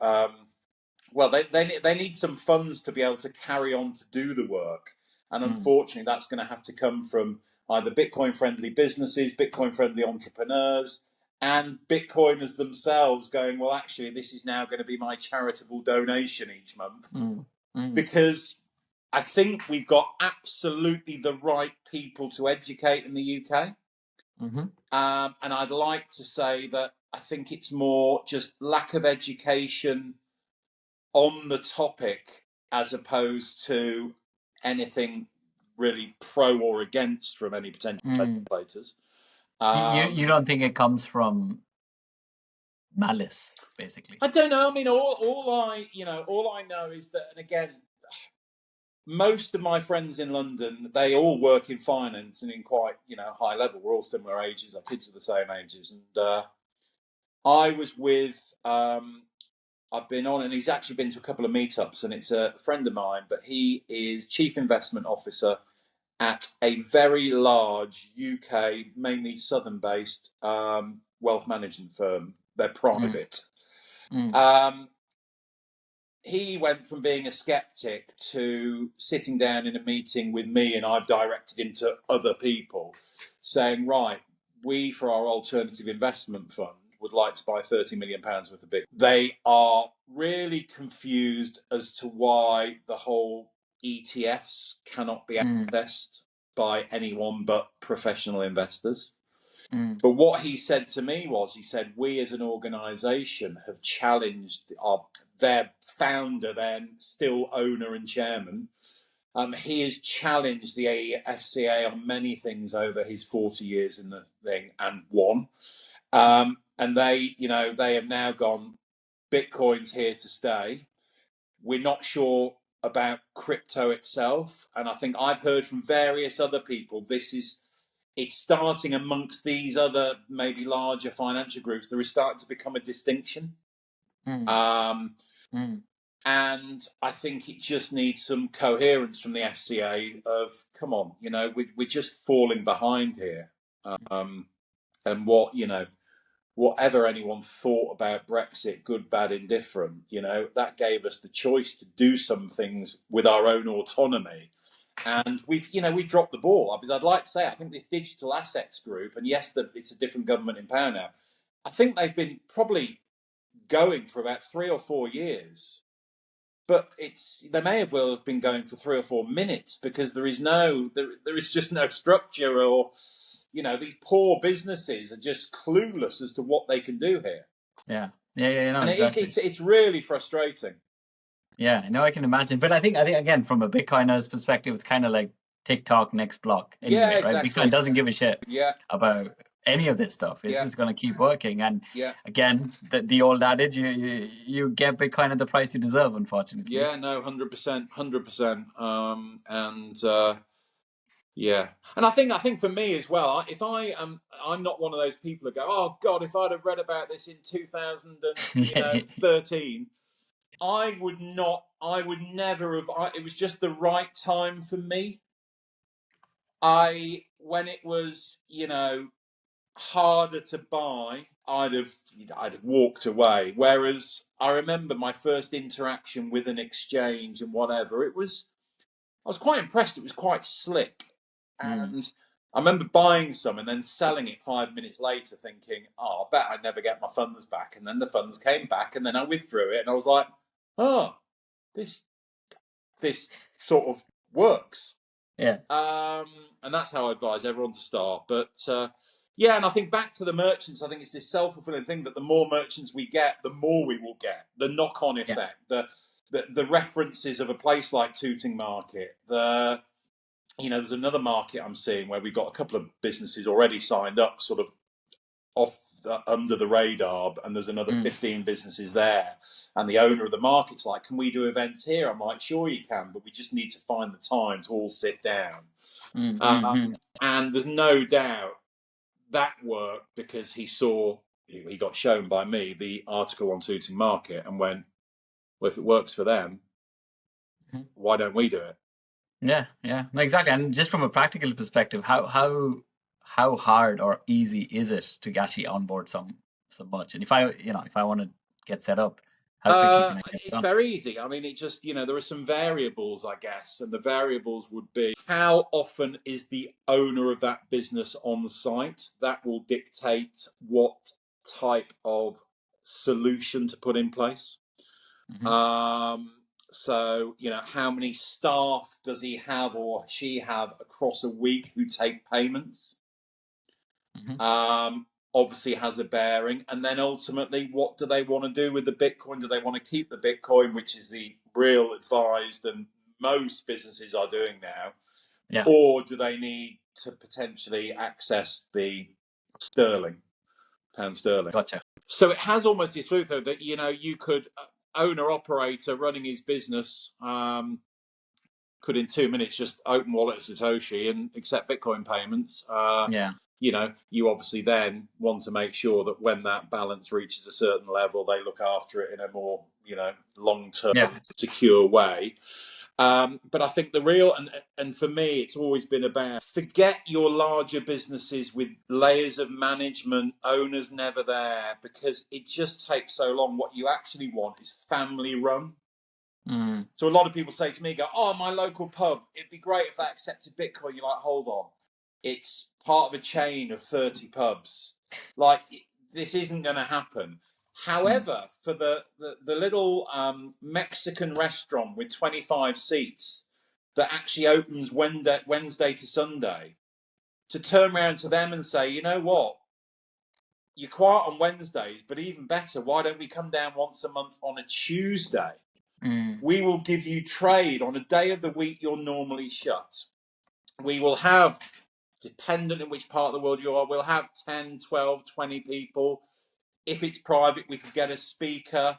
well, they need some funds to be able to carry on to do the work. And unfortunately, that's going to have to come from either Bitcoin-friendly businesses, Bitcoin-friendly entrepreneurs, and Bitcoiners themselves going, well, actually, this is now going to be my charitable donation each month. Because I think we've got absolutely the right people to educate in the UK. And I'd like to say that I think it's more just lack of education on the topic as opposed to anything really pro or against from any potential legislators. You don't think it comes from malice, basically? I don't know. I mean, all I know is that, and again, most of my friends in London, they all work in finance and in quite, high level. We're all similar ages. Our kids are the same ages. And I was with, I've been on, and he's actually been to a couple of meetups, and it's a friend of mine, but he is Chief Investment Officer at a very large UK, mainly Southern-based wealth management firm. They're private. He went from being a skeptic to sitting down in a meeting with me, and I've directed him to other people, saying, right, we, for our alternative investment fund, would like to buy £30 million worth of Bitcoin. They are really confused as to why the whole ETFs cannot be accessed by anyone but professional investors. But what he said to me was, he said, we as an organisation have challenged their founder, then still owner and chairman. He has challenged the FCA on many things over his 40 years in the thing and won. And they have now gone, Bitcoin's here to stay. We're not sure about crypto itself. And I think I've heard from various other people, it's starting amongst these other maybe larger financial groups. There is starting to become a distinction. And I think it just needs some coherence from the FCA of, come on, we're just falling behind here. And whatever anyone thought about Brexit, good, bad, indifferent, that gave us the choice to do some things with our own autonomy. And we've dropped the ball. I'd like to say, I think this digital assets group, and yes, it's a different government in power now, I think they've been probably going for about 3 or 4 years. But they may have well have been going for 3 or 4 minutes, because there is just no structure, or these poor businesses are just clueless as to what they can do here. Yeah. And exactly. It's really frustrating. Yeah, no, I can imagine. But I think again, from a Bitcoiner's perspective, it's kind of like TikTok next block anyway, Yeah, exactly. Right? Bitcoin doesn't give a shit Yeah. about any of this stuff. It's just going to keep working. And yeah. Again, the old adage, you get Bitcoin at the price you deserve, unfortunately. Yeah, no, 100%, 100%. Yeah, and I think for me as well, if I'm not one of those people who go, oh God, if I'd have read about this in 2013, I would never have. It was just the right time for me. When it was, harder to buy, I'd have walked away. Whereas I remember my first interaction with an exchange and whatever, I was quite impressed. It was quite slick. And I remember buying some and then selling it 5 minutes later, thinking, "Oh, I bet I'd never get my funds back." And then the funds came back, and then I withdrew it, and I was like, "Oh, this sort of works." Yeah. And that's how I advise everyone to start. But yeah, and I think back to the merchants, I think it's this self-fulfilling thing that the more merchants we get, the more we will get. The knock-on effect, the references of a place like Tooting Market, there's another market I'm seeing where we've got a couple of businesses already signed up, sort of under the radar, and there's another 15 businesses there. And the owner of the market's like, "Can we do events here?" I'm like, "Sure you can, but we just need to find the time to all sit down." And there's no doubt that worked, because he got shown by me the article on Tooting Market and went, well, if it works for them, why don't we do it? Yeah, no, exactly. And just from a practical perspective, how hard or easy is it to actually onboard some much? And if I want to get set up, how quickly can I get It's done? very easy. I mean, it just, there are some variables, I guess, and the variables would be, how often is the owner of that business on site? That will dictate what type of solution to put in place. So, how many staff does he have or she have across a week who take payments? Obviously has a bearing. And then ultimately, what do they want to do with the Bitcoin? Do they want to keep the Bitcoin, which is the real advised and most businesses are doing now? Yeah. Or do they need to potentially access the pound sterling? Gotcha. So it has almost this truth, though, that, you could, owner-operator running his business, could in 2 minutes just open wallet at Satoshi and accept Bitcoin payments. Yeah. You obviously then want to make sure that when that balance reaches a certain level, they look after it in a more, long-term, secure way. But I think the real, and for me, it's always been about forget your larger businesses with layers of management, owners never there, because it just takes so long. What you actually want is family run. So a lot of people say to me, "Oh, my local pub, it'd be great if they accepted Bitcoin." You're like, hold on. It's part of a chain of 30 pubs. Like, this isn't going to happen. However, for the little Mexican restaurant with 25 seats that actually opens Wednesday to Sunday, to turn around to them and say, you know what? You're quiet on Wednesdays, but even better, why don't we come down once a month on a Tuesday? We will give you trade on a day of the week you're normally shut. We will have, dependent on which part of the world you are, we'll have 10, 12, 20 people. If it's private, we could get a speaker.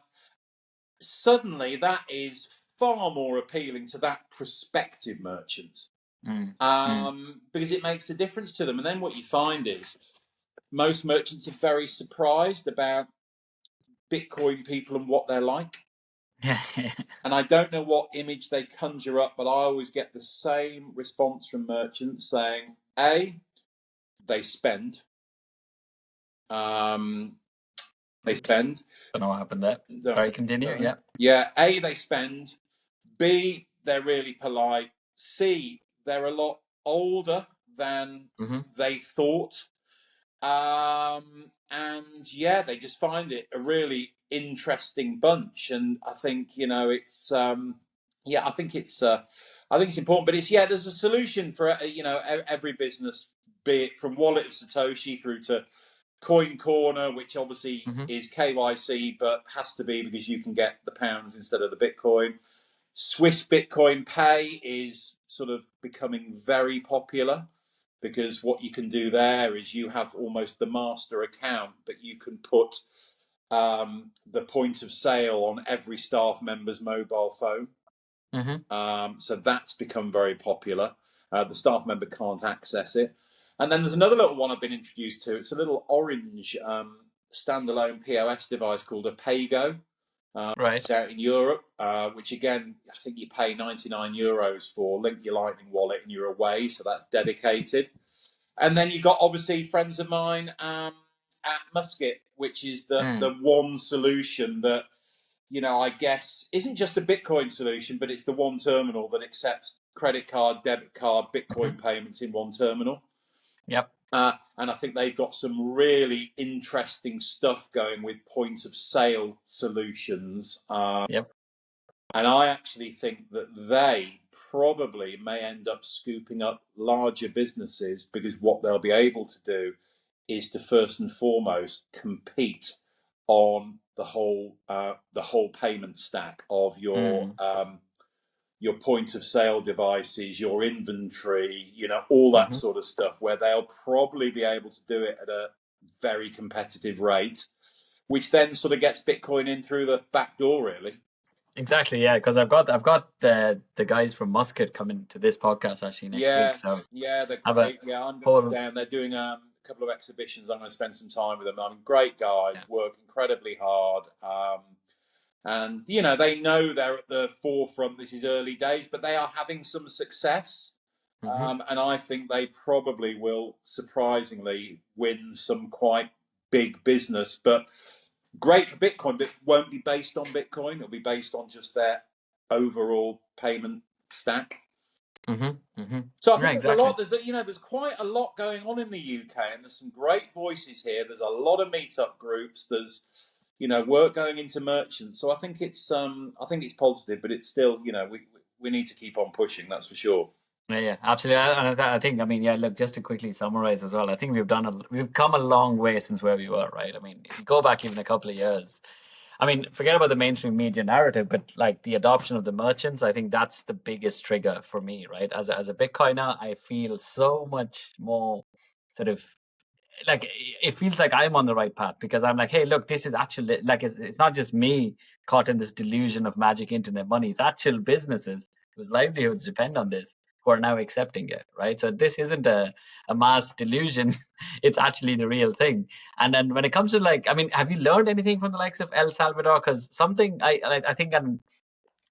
Suddenly, that is far more appealing to that prospective merchant, because it makes a difference to them. And then what you find is most merchants are very surprised about Bitcoin people and what they're like. And I don't know what image they conjure up, but I always get the same response from merchants saying, A, they spend. They spend. Don't know what happened there. Sorry, continue. Yeah. Yeah. A, they spend. B, they're really polite. C, they're a lot older than they thought. And yeah, they just find it a really interesting bunch. And I think, it's, I think it's important, but there's a solution for, every business, be it from Wallet of Satoshi through to Coin Corner, which obviously is KYC, but has to be because you can get the pounds instead of the Bitcoin. Swiss Bitcoin Pay is sort of becoming very popular, because what you can do there is you have almost the master account, but you can put the point of sale on every staff member's mobile phone. So that's become very popular. The staff member can't access it. And then there's another little one I've been introduced to. It's a little orange standalone POS device called a Paygo. Right. Out in Europe, which again, I think you pay €99 for, link your Lightning wallet and you're away. So that's dedicated. And then you've got obviously friends of mine at Musket, which is the one solution that, I guess isn't just a Bitcoin solution, but it's the one terminal that accepts credit card, debit card, Bitcoin payments in one terminal. Yep. And I think they've got some really interesting stuff going with point of sale solutions. Yep. And I actually think that they probably may end up scooping up larger businesses, because what they'll be able to do is to first and foremost compete on the whole payment stack of your point of sale devices, your inventory, all that sort of stuff, where they'll probably be able to do it at a very competitive rate, which then sort of gets Bitcoin in through the back door, really. Exactly, yeah, because I've got the guys from Muscat coming to this podcast actually next week. So yeah, they're great. Yeah, I'm going to go down. They're doing a couple of exhibitions. I'm going to spend some time with them. I mean, great guys, work incredibly hard. And, they know they're at the forefront. This is early days, but they are having some success. And I think they probably will, surprisingly, win some quite big business. But great for Bitcoin, but won't be based on Bitcoin. It'll be based on just their overall payment stack. So I think Yeah, there's a exactly. lot. There's quite a lot going on in the UK, and there's some great voices here. There's a lot of meetup groups. There's work going into merchants. So I think it's positive, but it's still we need to keep on pushing. That's for sure. Yeah, absolutely. And I think, I mean, yeah, look, just to quickly summarize as well, I think we've come a long way since where we were, right? I mean, if you go back even a couple of years, I mean, forget about the mainstream media narrative, but like the adoption of the merchants, I think that's the biggest trigger for me, right? As a Bitcoiner, I feel so much more sort of like it feels like I'm on the right path because I'm like, hey, look, this is actually like it's not just me caught in this delusion of magic internet money. It's actual businesses whose livelihoods depend on this who are now accepting it, right? So this isn't a mass delusion. It's actually the real thing. And then when it comes to like, I mean, have you learned anything from the likes of El Salvador? Because something I think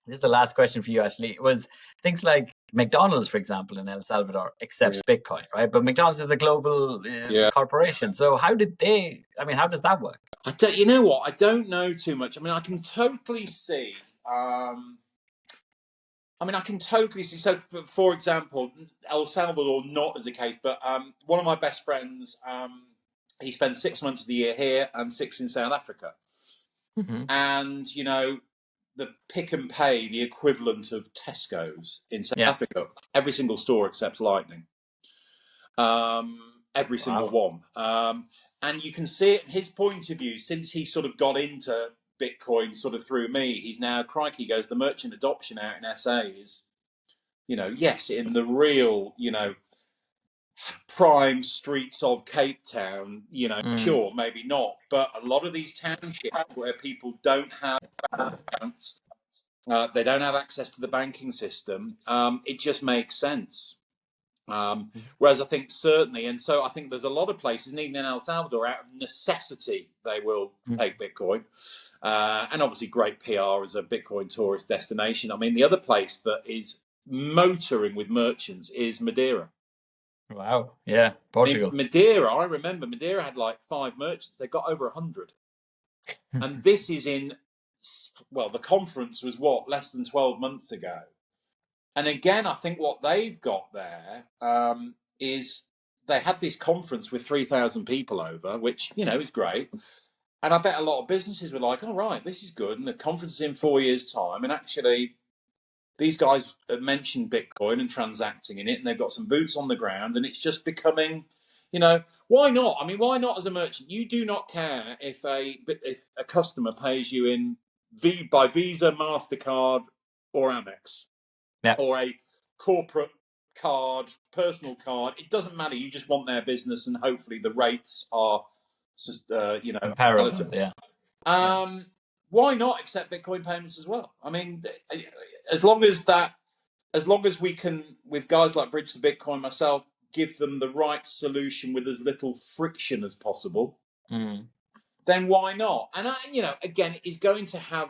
this is the last question for you, Ashley. Was things like McDonald's, for example, in El Salvador accepts Yeah. Bitcoin, right? But McDonald's is a global Yeah. corporation. So how did they? I mean, how does that work? I don't. You know what? I don't know too much. I mean, I can totally see. I can totally see. So, for example, El Salvador, not as a case, but one of my best friends, he spends 6 months of the year here and 6 in South Africa. Mm-hmm. And, the Pick and Pay, the equivalent of Tesco's in South Yeah. Africa, every single store accepts Lightning. Every single Wow. one. And you can see it in his point of view, since he sort of got into Bitcoin sort of through me, he's now, crikey, goes, the merchant adoption out in SA is, yes, in the real, prime streets of Cape Town, Mm. sure, maybe not. But a lot of these townships where people don't have accounts, they don't have access to the banking system, it just makes sense. Whereas I think certainly, and so I think there's a lot of places, and even in El Salvador, out of necessity, they will take Bitcoin. And obviously, great PR as a Bitcoin tourist destination. I mean, the other place that is motoring with merchants is Madeira. Wow. Yeah. I mean, Portugal. Madeira, I remember Madeira had like 5 merchants. They got over 100. And this is the conference was less than 12 months ago. And again, I think what they've got there is they had this conference with 3,000 people over, which, is great. And I bet a lot of businesses were like, all right, this is good. And the conference is in 4 years' time. And actually, these guys have mentioned Bitcoin and transacting in it, and they've got some boots on the ground. And it's just becoming, why not? I mean, why not as a merchant? You do not care if a customer pays you in by Visa, MasterCard, or Amex, Yeah. or a corporate card, personal card. It doesn't matter. You just want their business, and hopefully the rates are, Comparable. relative. Yeah. Yeah. Why not accept Bitcoin payments as well? I mean, as long as we can, with guys like Bridge to Bitcoin, myself, give them the right solution with as little friction as possible, then why not? And again, it's going to have,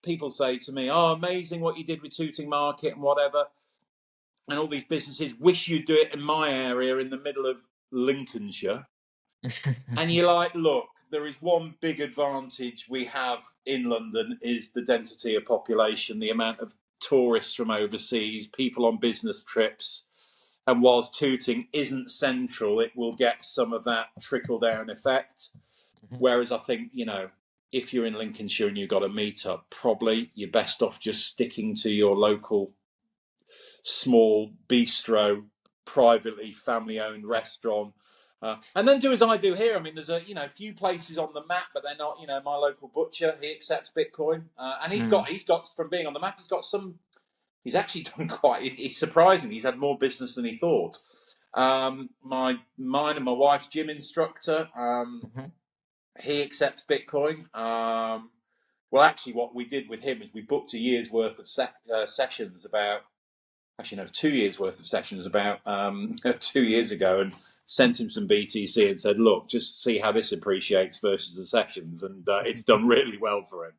people say to me, "Oh, amazing what you did with Tooting Market and whatever," and all these businesses wish you'd do it in my area in the middle of Lincolnshire. And you're like, look, there is one big advantage we have in London is the density of population, the amount of tourists from overseas, people on business trips. And whilst Tooting isn't central, it will get some of that trickle down effect. Whereas I think, if you're in Lincolnshire and you've got a meetup, probably you're best off just sticking to your local small bistro, privately family-owned restaurant, and then do as I do here. I mean, there's a few places on the map, but they're not. My local butcher, he accepts Bitcoin, and he's got from being on the map, he's got some. He's actually done quite. It's surprising. He's had more business than he thought. Mine and my wife's gym instructor, he accepts Bitcoin. Well, actually, what we did with him is we booked a year's worth of sessions about. Actually, no, 2 years worth of sessions about 2 years ago, and sent him some BTC and said, look, just see how this appreciates versus the sessions. And it's done really well for him.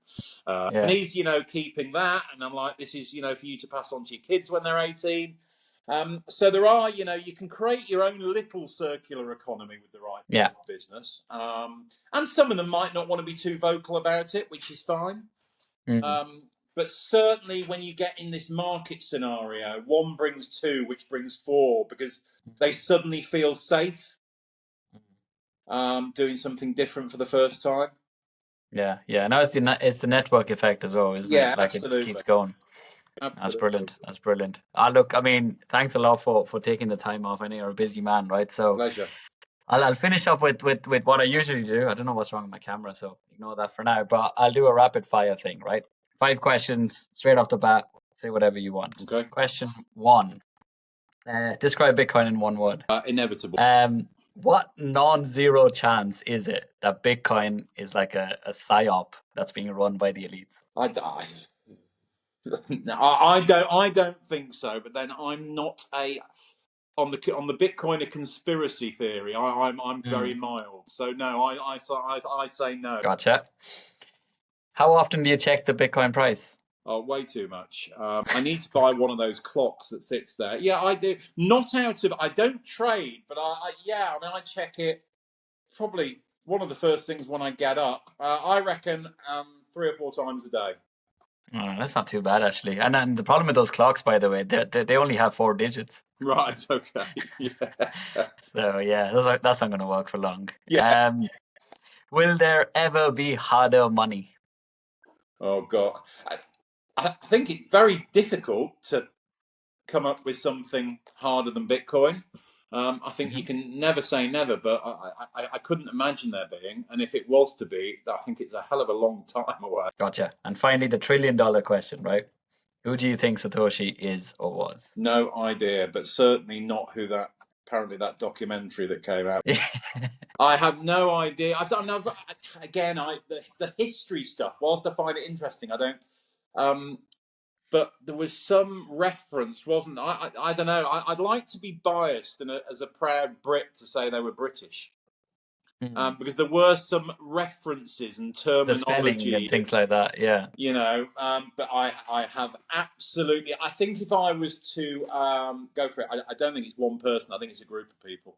And he's, keeping that. And I'm like, this is, for you to pass on to your kids when they're 18. So there are, you can create your own little circular economy with the right business. And some of them might not want to be too vocal about it, which is fine. But certainly when you get in this market scenario, 1 brings 2, which brings 4, because they suddenly feel safe doing something different for the first time. Yeah, yeah. No, it's the network effect as well, isn't Yeah, it? Like it just absolutely. keeps going. That's Absolutely. brilliant. That's brilliant. Look, I mean, thanks a lot for taking the time off. I know you're a busy man, right? So Pleasure. I'll finish up with what I usually do. I don't know what's wrong with my camera, so ignore that for now. But I'll do a rapid fire thing, right? 5 questions straight off the bat. Say whatever you want. Okay. Question 1. Describe Bitcoin in 1 word. Inevitable. What non-zero chance is it that Bitcoin is like a psyop that's being run by the elites? No, I don't think so. But then I'm not on the Bitcoiner conspiracy theory. I'm very mild. So no, I say no. Gotcha. How often do you check the Bitcoin price? Oh, way too much. I need to buy one of those clocks that sits there. Yeah, I do. Not out of. I don't trade, but yeah. I mean, I check it probably one of the first things when I get up. I reckon 3 or 4 times a day. Oh, that's not too bad actually. And the problem with those clocks, by the way, they only have 4 digits. Right. Okay. Yeah. So yeah, that's not going to work for long. Yeah. Will there ever be harder money? Oh God. I think it's very difficult to come up with something harder than Bitcoin. I think you can never say never, but I couldn't imagine there being. And if it was to be, I think it's a hell of a long time away. Gotcha. And finally, the $1 trillion question, right? Who do you think Satoshi is or was? No idea, but certainly not who apparently that documentary that came out. I have no idea. Again, the history stuff. Whilst I find it interesting, I don't. But there was some reference, wasn't? I don't know. I'd like to be biased and as a proud Brit to say they were British, because there were some references and The spelling and terminology, things like that, yeah. But I have absolutely. I think if I was to go for it, I don't think it's one person. I think it's a group of people.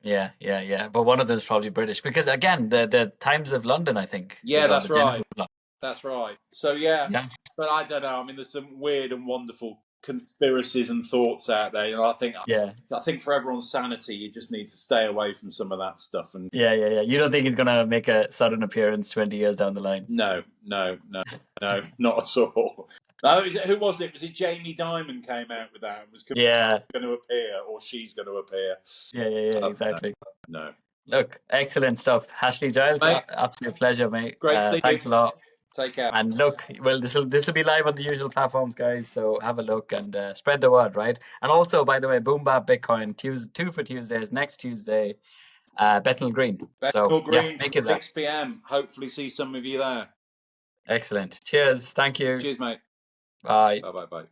Yeah, yeah, yeah. But one of them is probably British because again, the Times of London, I think, Yeah, is on that's the right. Genesis block. That's right. So yeah, Yeah. but I don't know. I mean, there's some weird and wonderful conspiracies and thoughts out there, and I think for everyone's sanity, you just need to stay away from some of that stuff. And Yeah, yeah, yeah. You don't think he's gonna make a sudden appearance 20 years down the line? no, not at all. No, who was it? Was it Jamie Dimon came out with that and was going to appear, or she's going to appear? Yeah, exactly. No. Look, excellent stuff, Hashly Giles. Mate, Absolute pleasure, mate. great to see Thanks you. a lot. Take care. And look, well, this will be live on the usual platforms, guys. So have a look and spread the word, right? And also, by the way, Boom Bap Bitcoin 2 for Tuesdays next Tuesday, Bethnal Green. Bethnal So yeah, Green from make it there. 6 p.m. Hopefully, see some of you there. Excellent. Cheers. Thank you. Cheers, mate. Bye. Bye.